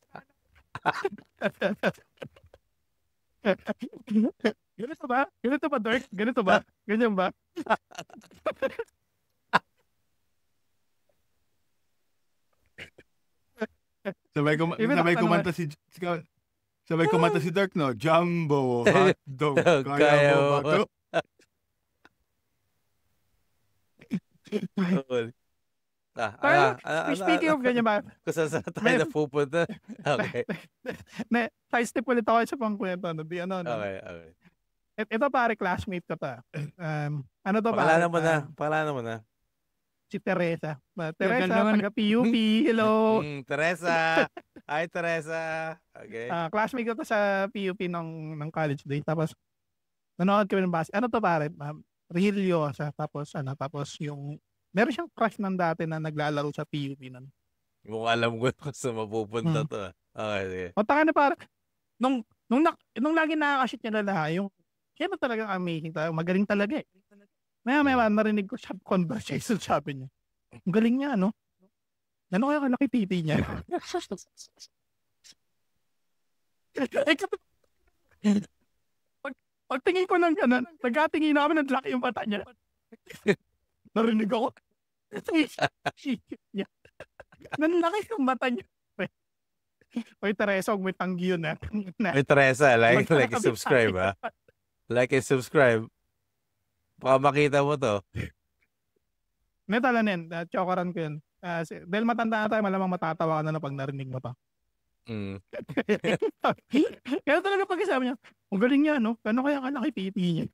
Ganito ba? Ganito ba, Dirk? Ganito ba? Ganyan ba? Sabay kumanta si Dirk, no? Jumbo hotdog. Kaya mo ba to? Speaking of ganyan ba? Kung saan tayo napupunta. Okay. Side step ulit ako sa pangkwento. Okay. Ito pare, classmate ko to. Ano to pare? Pakilala mo na. Si Teresa. Teresa, taga PUP. Hello. Teresa. Hi, Teresa. Okay. Classmate ko to sa PUP ng college day. Tapos, nanonood kami ng base. Ano to pare? Religiosa. Tapos yung, meron siyang crush ng dati na naglalaro sa PUP nun. Kung alam ko kung saan mapupunta to. Okay, sige. O taka na pare, nung lagi nakakashit niya na lahat, yung, siya na talagang amazing talaga. Magaling talaga eh. Maya narinig ko siya conversation, sabi niya. Ang galing niya, no? Gano'n kaya kalaki titi niya? Pagtingin ko ng gano'n, nagkatingin na kami ng laki yung mata niya. Narinig ako. Nanlaki yung mata niya. Oy, Teresa, huwag may tanggi yun, ha? Oy, Teresa, like and subscribe, ha? Like and subscribe. Baka makita mo to. May talanin, chokaran ko yun. Dahil matanda na tayo, malamang matatawa ka na pag narinig mo to. Kaya talaga pag isabi niya, ang galing niya, no? Gano'n kaya kalaki titi niya?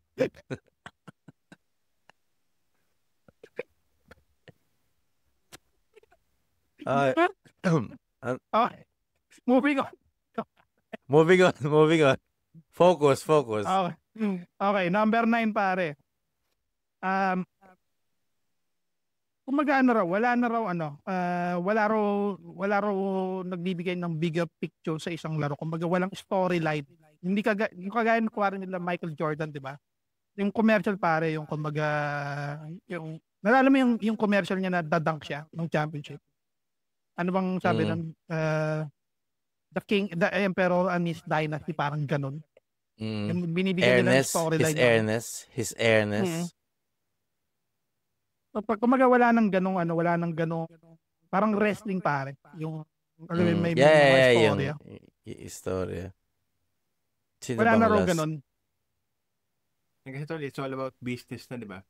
Moving on. Focus. Okay, number 9 pare. Kumaga wala raw nagbibigay ng bigger picture sa isang laro. Kumaga walang storyline. Hindi kagaya ng kuwari nila Michael Jordan, di ba? Yung commercial pare, yung kumaga yung nalala mo yung commercial niya na dadunk siya ng championship. Ano bang sabi ng the Emperor and his dynasty, parang ganun. Binibigyan nila ng storyline. His airness. So, pag kumaga wala nang ganong parang wrestling pare. Yung may istorya. Yung istorya. Wala na raw ganon. Kasi it's all about business na, di ba?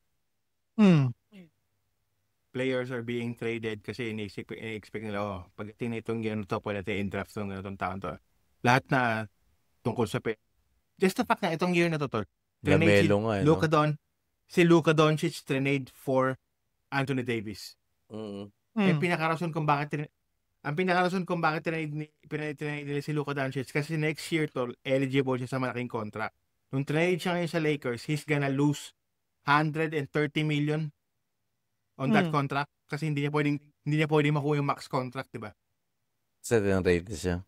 Players are being traded kasi ini-expect nila, pagdating na itong ganito, pwede natin in-draft itong ganitong taon to. Lahat na tungkol sa just the fact na itong year na to, Luka Doncic trade for Anthony Davis. Ang pinakarason kung bakit pinag-trade nila si Luka Doncic kasi next year eligible siya sa malaking contract. Nung trade siya ngayon sa Lakers, he's gonna lose $130 million on that contract kasi hindi niya pwedeng makuha yung max contract, di ba? Sa rate siya.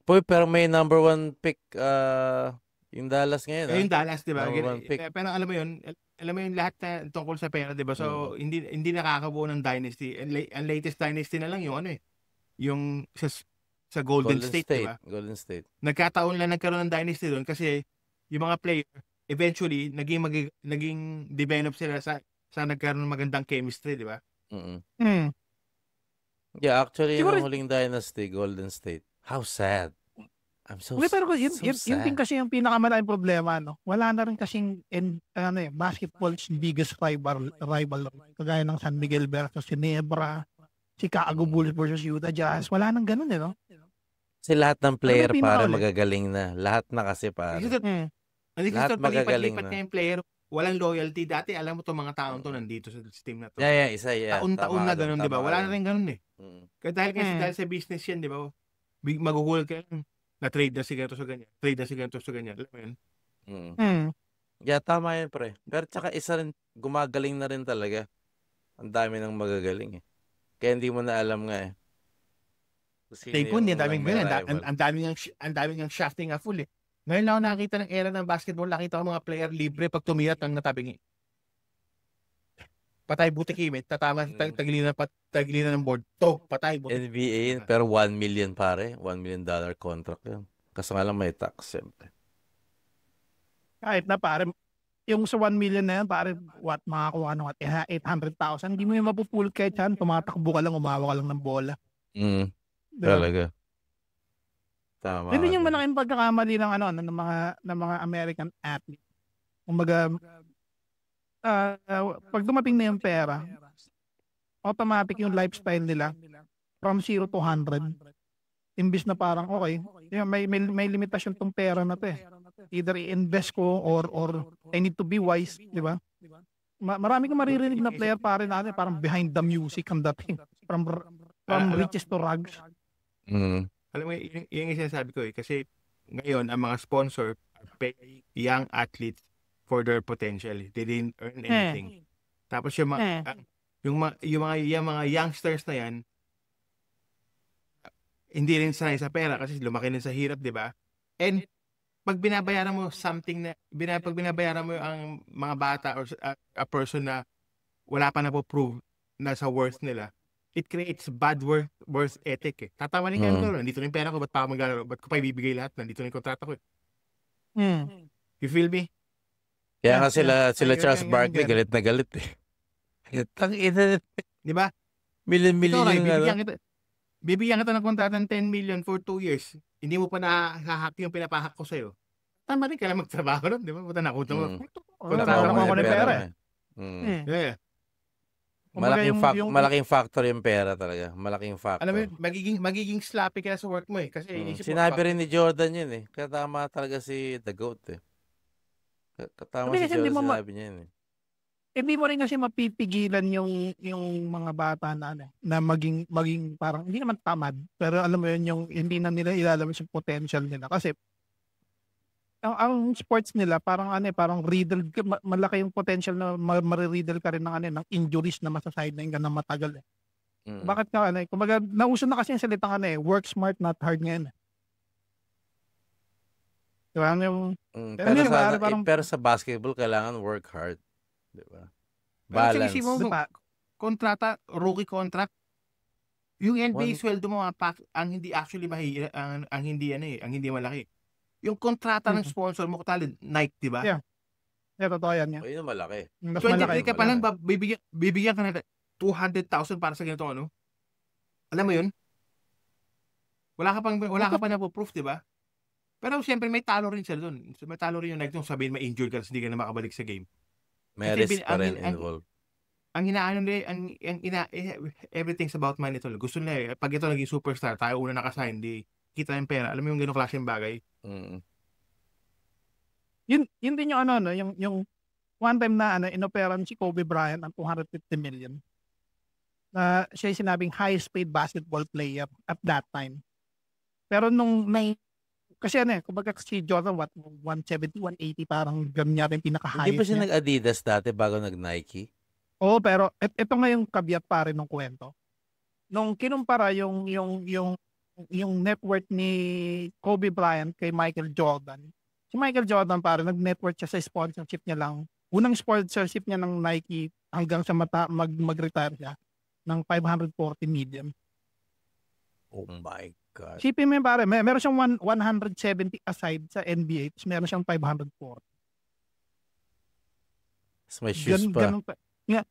Pero may number 1 pick yung Dallas ngayon. Yung Dallas, di ba? Pero alam mo yun lahat na tungkol sa pera, di ba? So, hindi nakakabuo ng dynasty. Ang latest dynasty na lang yung yung sa Golden State, di ba? Golden State. Nagkataon lang nagkaroon ng dynasty doon kasi yung mga player, eventually, naging develop sila sa nagkaroon ng magandang chemistry, di ba? Yeah, actually, yung huling dynasty, Golden State. How sad. I'm so sad. Pero yun din kasi yung pinakamalaking problema, no? Wala na rin kasing basketball's biggest rival. Kagaya ng San Miguel versus Ginebra, Chicago Bulls versus Utah Jazz. Wala nang ganun, no? Kasi lahat ng player para magagaling na. Lahat na kasi para. Lahat magagaling na. Yung player, walang loyalty. Dati, alam mo itong mga taon to nandito sa team na to. Yeah. Taon-taon na ganun, di ba? Wala na rin ganun eh. Dahil sa business yan, di ba? Maguhulog ka lang. Na-trade na si ganito sa ganyan. Alam mo yun? Yeah, tama yan, pre. Pero tsaka isa rin, gumagaling na rin talaga. Ang dami ng magagaling eh. Kaya hindi mo na alam nga eh. Sino Take ko, yung ang daming unang may ganyan. rival. Ang daming yung shafting nga full eh. Ngayon lang ako nakita ng era ng basketball, nakita ko mga player libre pag tumirat ang natabingi. Patay buti kimit, tatama, tagilinan ng board. Patay buti. NBA yun, pero 1 million pare. $1 million contract yun. Kaso nga lang may tax, siyempre. Kahit na pare, yung sa 1 million na yan, pare, makakuha ano, 800,000, hindi mo yung mapupul kahit yan, tumatakbo ka lang, umawa ka lang ng bola. Diba? Talaga. Tama. Yun din yung ka dun. malaking pagkakamali ng ng mga American athlete. Kumbaga, pag dumating na yung pera, automatic yung lifestyle nila from 0 to 100. Imbis na parang okay, may limitasyon tong pera na to eh. Either i-invest ko or I need to be wise, di ba? Marami kang maririnig na player pare natin parang behind the music ang dating. From riches to rags. Alam mo, yun yung sinasabi ko eh. Kasi ngayon, ang mga sponsor pay young athletes for their potential. They didn't earn anything. Tapos yung mga youngsters na yan, hindi rin sanay sa pera kasi lumaki rin sa hirap, di ba? And pag binabayaran mo pag binabayaran mo ang mga bata or a person na wala pa na po-prove na sa worth nila, it creates bad worth ethic eh. Tatawanin ka nito, nandito na yung pera ko, ba't pa ako maglalaro? Ba't ko pa ibibigay lahat? Nandito na yung kontrata ko eh. You feel me? Kaya nga sila Charles Barkley, galit na galit eh. Tang ina. Di ba? Million yung Bibigyan kita ng kontrata ng 10 million for 2 years. Hindi mo pa nahahak yung pinapahak ko sa'yo. Tama rin ka lang magtrabaho ron, di ba? Puta nakuta mo. Kontrata mo ako ng pera eh. Yeah. Malaking factor yung pera talaga. Malaking factor. Alam mo, magiging sloppy ka sa work mo eh. Kasi sinabi rin ni Jordan yun eh. Kaya tama talaga si The GOAT eh. Tama si Jordan, sinabi niya yun eh. Hindi mo rin kasi mapipigilan yung mga bata na maging parang hindi naman tamad, pero alam mo yun, yung hindi na nila ilalabas yung potential nila kasi ang sports nila parang parang riddle, malaki yung potential na mariridle ka rin ng injuries na masasideline ka na matagal eh. Bakit ka kumbaga nauso na kasi yung salitang work smart not hard ngayon. Diba? Pero sa basketball kailangan work hard. Diba? Balance. Kasi kontrata, rookie contract. Yung NBA sweldo mo ang hindi actually mahirap, ang hindi malaki. Yung kontrata ng sponsor mo katulad Nike, di ba? Yeah. Totoo yan. O, yun ang malaki. 23 ka pa lang, bibigyan ka na 200,000 para sa ganito ano? Alam mo yun? Wala ka pa na proof, di ba? Pero siyempre may talo rin sila doon. May talo rin yung Nike nung sabihin ma-injured ka kasi hindi ka na makabalik sa game. May risk pa rin involved. Everything's about money tol. Gusto nila pag ito naging superstar, tayo una nakasign, di kita yung pera. Alam mo yung ganong klaseng bagay? Yun din yung yung one time na inoperan si Kobe Bryant ng 250 million. Na siya yung sinabing highest paid basketball player at that time. Pero kasi kumbaga si Jordan, 170, 180, parang ganyan yung pinaka-highest. Hindi pa siya nag-Adidas dati bago nag-Nike? Oo, pero ito nga yung kabiyak pa rin ng kwento. Nung kinumpara yung net worth ni Kobe Bryant kay Michael Jordan, si Michael Jordan parang nag-net worth siya sa sponsorship niya lang. Unang sponsorship niya ng Nike hanggang sa mag-retire siya ng 540 million. Oh my God. Sipin mo yun pare, meron siyang 170 aside sa NBA, tapos meron siyang 540. Mas may shoes pa.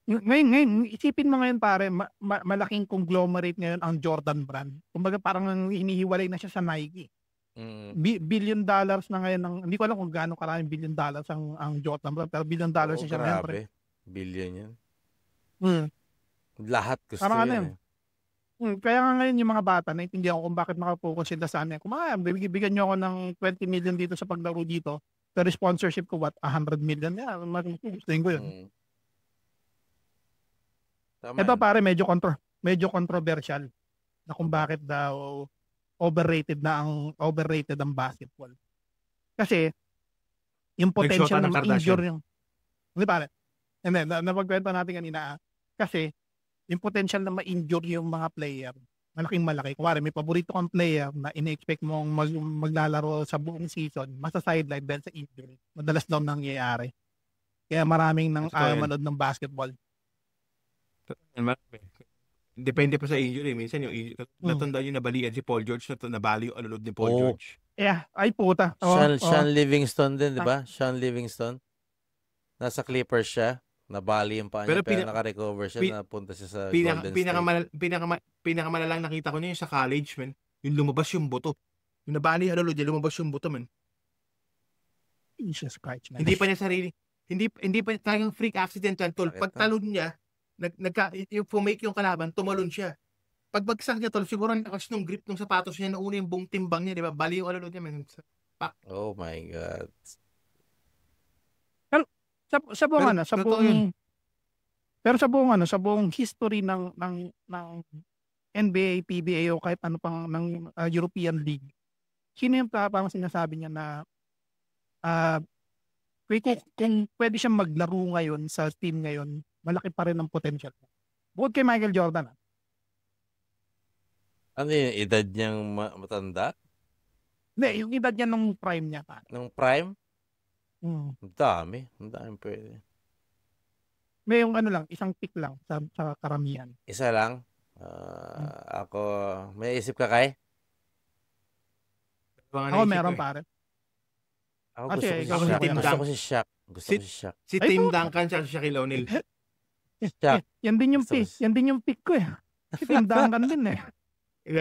Ngayon, isipin mo ngayon pare, malaking conglomerate ngayon ang Jordan brand. Kumbaga parang hinihiwalay na siya sa Nike. $1 billion na ngayon, hindi ko alam kung gaano karaming $1 billion ang Jordan brand, pero $1 billion siya ngayon. Grabe. Billion yan. Lahat gusto parang yan. Kaya nga ngayon yung mga bata, naintindihan ko kung bakit nakapokus sila sa kung bigyan nyo ako ng 20 million dito sa paglaro dito, pero sponsorship ko 100 million. Yeah, gustuhin ko yun. Ito pare, medyo controversial na kung bakit daw overrated ang basketball. Kasi yung potential na ma-injure yung hindi pare. Napagkwento natin kanina kasi yung potential na ma-injure yung mga player Malaking-malaki. Kuwari, may paborito kang player na ini-expect mong maglalaro sa buong season, masa-sideline dahil sa injury. Madalas daw nangyayari. Kaya maraming nang Totoo yan. manood ng basketball. Depende pa sa injury. Minsan yung natandaan yung nabalian si Paul George, nabali yung alulod ni Paul Oh. George. Yeah, ay puta. Sean Livingston din, di ba? Sean Livingston. Nasa Clippers siya. Nabali yung paa niya, pero naka-recover siya, napunta siya sa Golden State. Pinakamalalang nakita ko niya yung sa college, man. Yung lumabas yung buto. Yung nabali yung alulod, yung lumabas yung buto, man. Jesus Christ, man. Hindi pa niya sarili. Hindi pa talagang freak accident yan, tol. Bakit, Pagtalon niya, yung pumake yung kalaban, tumalon siya. Pagbagsak niya, tol, siguro nakas nung grip ng sapatos niya, nauna yung buong timbang niya, di ba? Bali yung alulod niya, man. Oh my God. Sa buong Pero, totoo yun. pero sa buong history ng NBA, PBA o kahit ano pang ng European League, sino yung parang sinasabi niya na kung pwede siyang maglaro ngayon sa team ngayon, malaki pa rin ang potential. Bukod kay Michael Jordan. Ano yung edad niyang matanda? Hindi, yung edad niya nung prime niya. Nung prime? Hmm. Ang dami pwede. May yung ano lang, isang pick lang sa karamihan. Isa lang? Ako, may isip ka kay? Ako meron pare. Ako Sige, gusto ko si Shaq. Gusto ko si Shaq. Si Tim Duncan siya si Shaquille O'Neal. Shaq. Yan din yung pick ko eh. Si Tim Duncan din eh.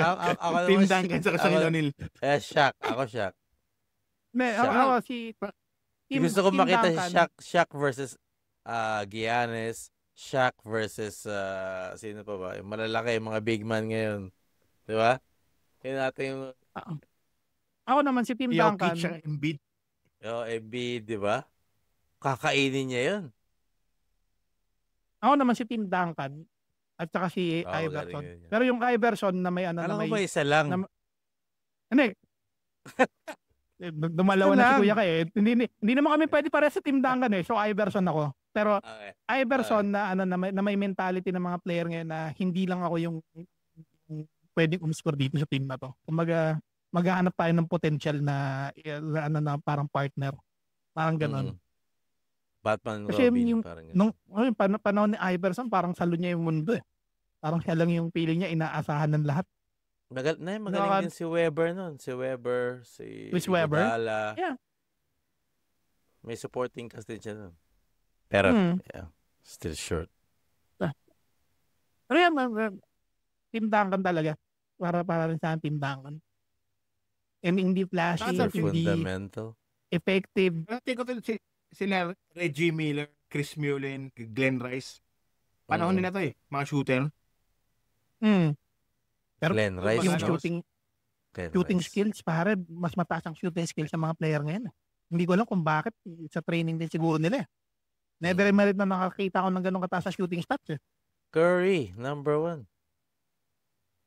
Ako Tim naman Duncan sa Shaquille O'Neal. Shaq. Ako Shaq. Ako si Gusto ko Tim makita Duncan. si Shaq versus Giannis. Shaq versus sino pa ba? Yung malalaki, mga big man ngayon. Di ba? Kaya natin yung Ako naman si Tim Duncan. Jokic siya, Embiid. Embiid, di ba? Kakainin niya yun. Ako naman si Tim Duncan at saka si Iverson. galing yun. Pero yung Iverson na may ano Alam na mo may ba isa lang? Hindi. Dumalawa na si Kuya ka eh. Hindi naman kami pwede pareho sa Tim Duncan eh. So Iverson ako. Pero Okay. Iverson na may mentality ng mga player ngayon na hindi lang ako yung pwedeng umscore dito sa team na to. Kumbaga maghahanap tayo ng potential na parang partner. Parang gano'n. Batman, Kasi Robin, yung parang nung panahon ni Iverson, parang salo niya yung mundo eh. Parang siya lang yung feeling niya, inaasahan ng lahat. Magaling din si Weber nun. Si Weber, si Chris Webber? Iguodala. Yeah. May supporting cast din siya nun. Pero, yeah, still short. Pero yan, Team Duncan talaga. Para rin sa Team Duncan. And hindi flashy, Super hindi fundamental. effective. Tingko to sila Reggie Miller, Chris Mullin, Glenn Rice. Panahon nila to eh, mga shooter. Pero Glenn Rice. yung no? shooting skills, pare, mas mataas ang shooting skills sa mga player ngayon. Hindi ko alam kung bakit sa training din siguro nila. Never merit na nakakita ko ng ganun kataas sa shooting stats eh. Curry, number 1.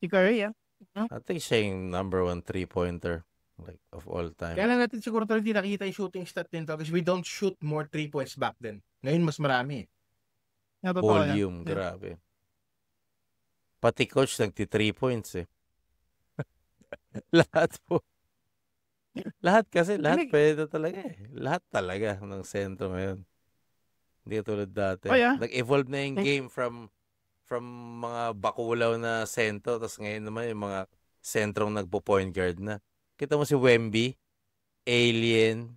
Si Curry, yeah. I think siya yung number 1 3-pointer like of all time. Kaya lang natin siguro talaga hindi nakita yung shooting stat din to kasi we don't shoot more 3 points back then. Ngayon mas marami eh. Yeah, totoo yan. Volume, grabe. Pati coach nagti 3 points eh. Lahat po. Lahat pwede talaga eh. Lahat talaga ng sentro ngayon. Hindi tulad dati. Oh, yeah. Nag-evolve na yung game from mga bakulaw na sentro, tapos ngayon naman yung mga sentrong nagpo-point guard na. Kita mo si Wemby, alien.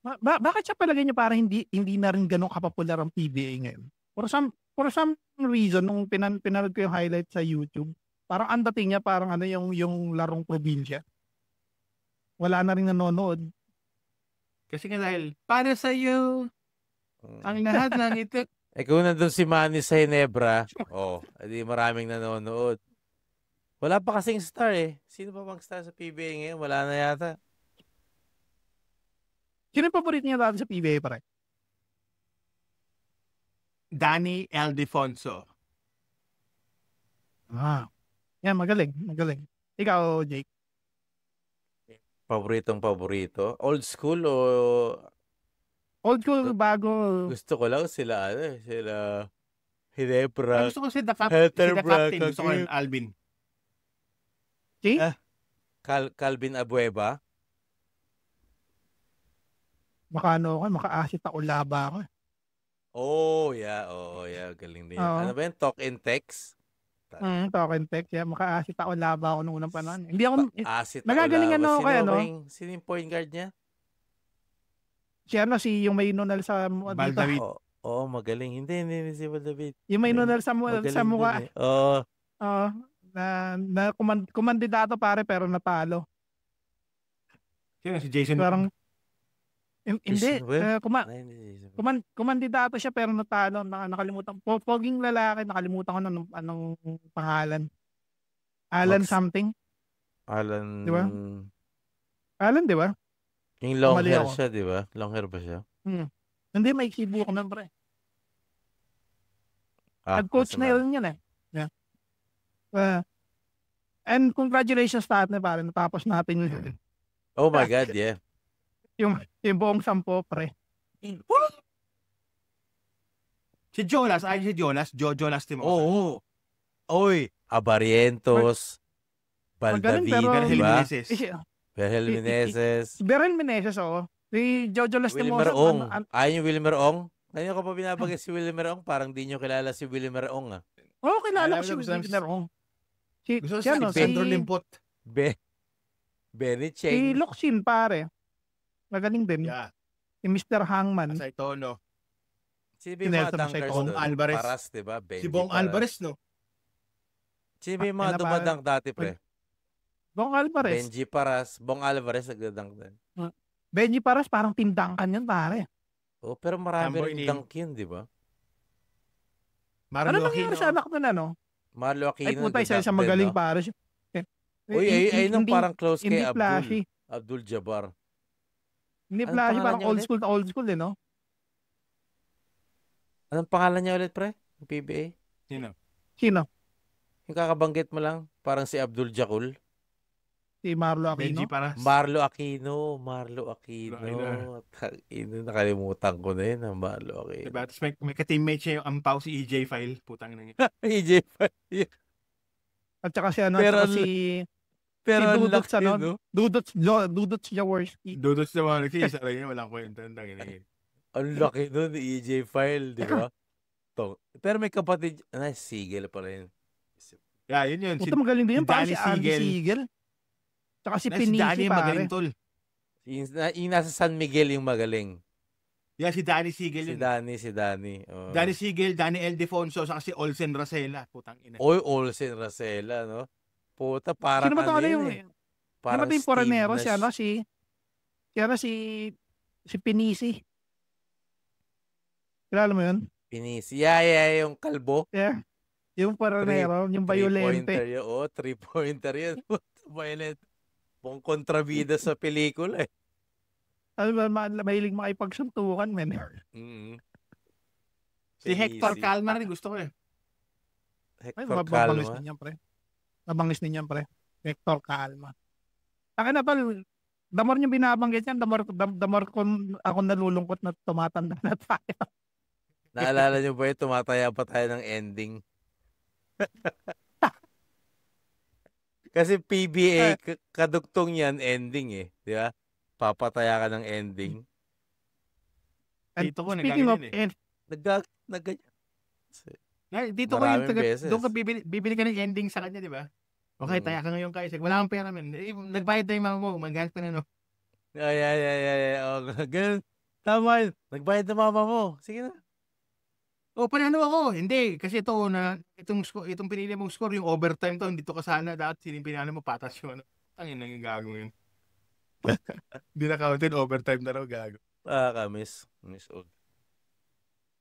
Bakit siya palagay niyo para hindi na rin ganun kapopular ang PBA ngayon? For some reason, nung pinanood ko yung highlight sa YouTube, parang ang dating niya parang yung larong probinsya. Wala na rin nanonood. Kasi nga dahil, para sa iyo, ang lahat ng ito. Kung nandun si Manny sa Ginebra, edi maraming nanonood. Wala pa kasing star eh. Sino pa bang star sa PBA ngayon? Wala na yata. Sino yung paborito niya dati sa PBA pare? Danny Ildefonso. Yan, magaling. Ikaw, Jake? Paborito? Old school o Old school, bago. gusto ko lang sila sila Ginebra. Gusto ko si The Captain. Gusto ko yung Alvin. Si? Calvin Abueva. Baka ano ako, maka-acid ako laba ako. Oh, yeah. Oo, yeah. Galing din. Oo. Ano ba yun? Talk and text? Talk and text. Yeah, maka-acid ako laba ako nung unang panahon. Hindi ako, Acid nagagalingan ako kaya, no? Sino yung point guard niya? si yung may nunal sa Baldavid. Oo, magaling. Hindi si Baldavid. Yung may nunal sa Magaling mukha. din eh. Oo. Oo. Na kumandidato pare pero natalo. Sino si Jason? Parang hindi. Jason Webb? Kumandidato siya pero natalo. Nakalimutan. Poging lalaki. Nakalimutan ko na anong pangalan. Alan Max. something. Alan. Di ba? Alan, di ba? Yung long Mali hair ako. siya, di ba? Long hair ba siya? Hindi, may sibuko na pre. Nag-coach masama. na yun yan eh. Yeah. And congratulations sa atin pare. Natapos natin Oh my God, yeah. yung buong 10 pre. Si Jonas. Ay, si Jonas. Jonas Timosa. Oo. Oy, Abarientos, Magaling, Baldavid, pero- di ba? Meneses. Behel Meneses, Beren Meneses, oo. Si Jojo Wilmer Lastimosa. Ong. Ayun yung Wilmer Ong? Ngayon ko pa binabagay si Wilmer Ong, parang di nyo kilala si Wilmer Ong ah. Oo, kilala Alam ko si ko, gusto Wilmer Ong. Gusto Si ano, si Pedro si- Limpot. Benny Si Cheng. Locsin, pare. Magaling din. Yeah. Si Mr. Hangman. Asay Tono. Sino ba yung mga Nelson dunkers Masayton. doon? Bong Alvarez. Paras, di ba? Benji Si Bong Paras. Alvarez, no? Sino ba yung mga Ano ba? dumadunk dati, pre? Bong Alvarez. Benji Paras. Bong Alvarez nagdadunk din. Benji Paras, parang team Duncan yun, pare. Oh, pero marami Tamboy rin ni- dunk yun, di ba? Marlo Ano nangyari Aquino. sa anak na ano? Marlo Ay, Aquino. puta, isa nagdadunk sa din, magaling, no? pare. Uy, ayun ang parang close kay Hindi flashy. Abdul Jabbar. Hindi Anong flashy, pangalan parang niya ulit? old school eh, no? Anong pangalan niya ulit, pre? Yung PBA? Sino? Sino? Yung kakabanggit mo lang, parang si Abdul Jakul. Si Marlo Benji Aquino. Paras. Marlo Aquino. Aquino. Nakalimutan ko na yun, Marlo Aquino. Diba? Tapos may ka-teammate siya yung ampaw si EJ File. Putang na niya. EJ File. At saka si ano, Pero at saka Pero si ang Dudots, laki, ano? no? Dudots Jaworski. Dudot sa mga nagsi. Isa rin yun. Walang kwenta. Ang tangin na yun. Ang laki nun, EJ File, di ba? Pero may kapatid, Sigel pa rin. Yeah, yun. Si, Puta, magaling din yun. si Parang Danny si Andy Siegel. Siegel. Tsaka si si Pinisi, Danny pare. magaling tol. Yung nasa San Miguel yung magaling. Yeah, si Danny Siegel Si yun. Danny. Oh. Danny Siegel, Danny Eldefonso, saka si Olsen Racela. Putang ina. Oy, Olsen Racela, no? Puta, parang Sino ba ito ano yung, yun eh. sino Parang ba yung Steve foreignero? Nash. Si Pinisi. Kilala mo yun? Pinisi. Yeah, yung kalbo. Yeah. Yung foreignero, yung violente. Three-pointer yun. Oo, three-pointer yun. Violent. Pong kontrabida sa pelikula eh. Ano ba, mahilig makipagsuntukan, men. Mm-hmm. Si Hector Calma rin gusto ko eh. Ay, Hector mabangis Calma. ninyan, pre. Mabangis ninyan, pre. Hector Calma. Akin na, tol, the more nyo binabanggit yan, the more ako nalulungkot na tumatanda na tayo. Naalala niyo ba yun, tumataya pa tayo ng ending? Kasi PBA, kadugtong yan, ending eh. Di ba? Papataya ka ng ending. And Dito ko speaking of, nagagawin Dito ko yung Maraming beses. doon ka bibili ka ng ending sa kanya, di ba? Okay, taya ka ngayon kayo. Wala kang pera, man. Nagbayad na yung mama mo. Magalit pa na, no? Ay. Oh, ganun. Tama yun. Nagbayad na mama mo. Sige na. O, panalo ako. Hindi. Kasi itong pinili mong score, yung overtime to, hindi to kasana. Dapat pinili mo, patas yun. Tangin nang yung gago yun. Hindi na counted, overtime na raw, gago. Miss Old.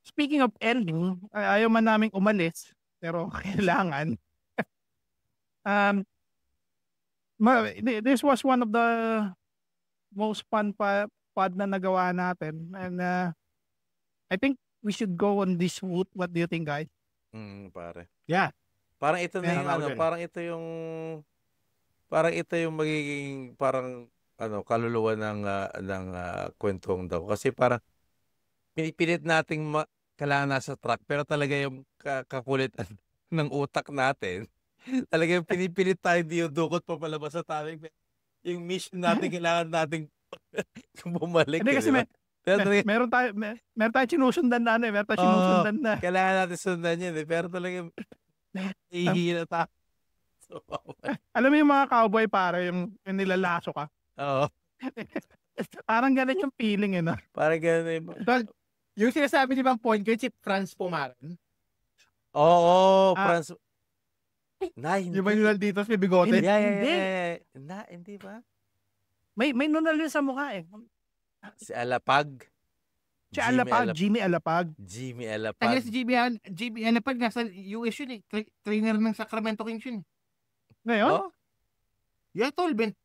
speaking of ending, ayaw man naming umalis, pero kailangan. This was one of the most fun pod na nagawa natin. And I think we should go on this route. What do you think, guys? Pare. Yeah. Parang ito na Yeah, yung ako ano, din. parang ito yung magiging parang kaluluwa ng kwentong daw. Kasi parang pinipilit nating kailangan nasa track pero talaga yung kakulitan ng utak natin Talagang pinipilit tayo dukot pa palabas sa topic. Yung mission natin, kailangan natin bumalik. Hindi kasi meron tayo sinusundan na meron tayo sinusundan na. Kailangan natin sundan yun pero talagang ihihila tayo. So, alam mo yung mga cowboy pare, yung nilalaso ka. Oo. Parang ganun yung feeling no? Parang ganun Yung sinasabi ni Bang Point, si Franz Pumaran. Oo, Franz. Hindi. Yung ba yung dito sa bigote? Hindi ba? May nunal yun sa mukha Si Alapag. Jimmy Alapag. Jimmy Alapag. Tangina si Jimmy Alapag, nasa US yun trainer ng Sacramento Kings yun. Ngayon? Yeah, tol, Ben.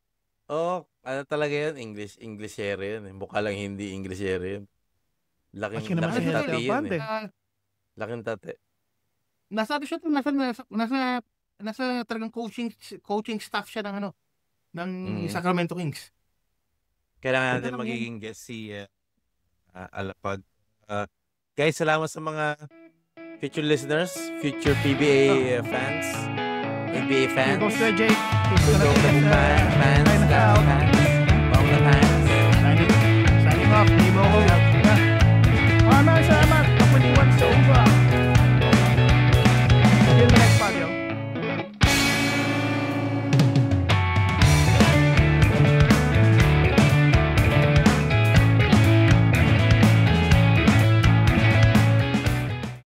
Ano talaga yun? Englishero yun. Mukha lang hindi Englishero yun. Laking tate yun Laking tate. Nasa talagang coaching staff siya ng Sacramento Kings. Kailangan natin magiging guest si Alapag. Guys, salamat sa mga future listeners, future PBA fans, NBA fans, Jake. fans.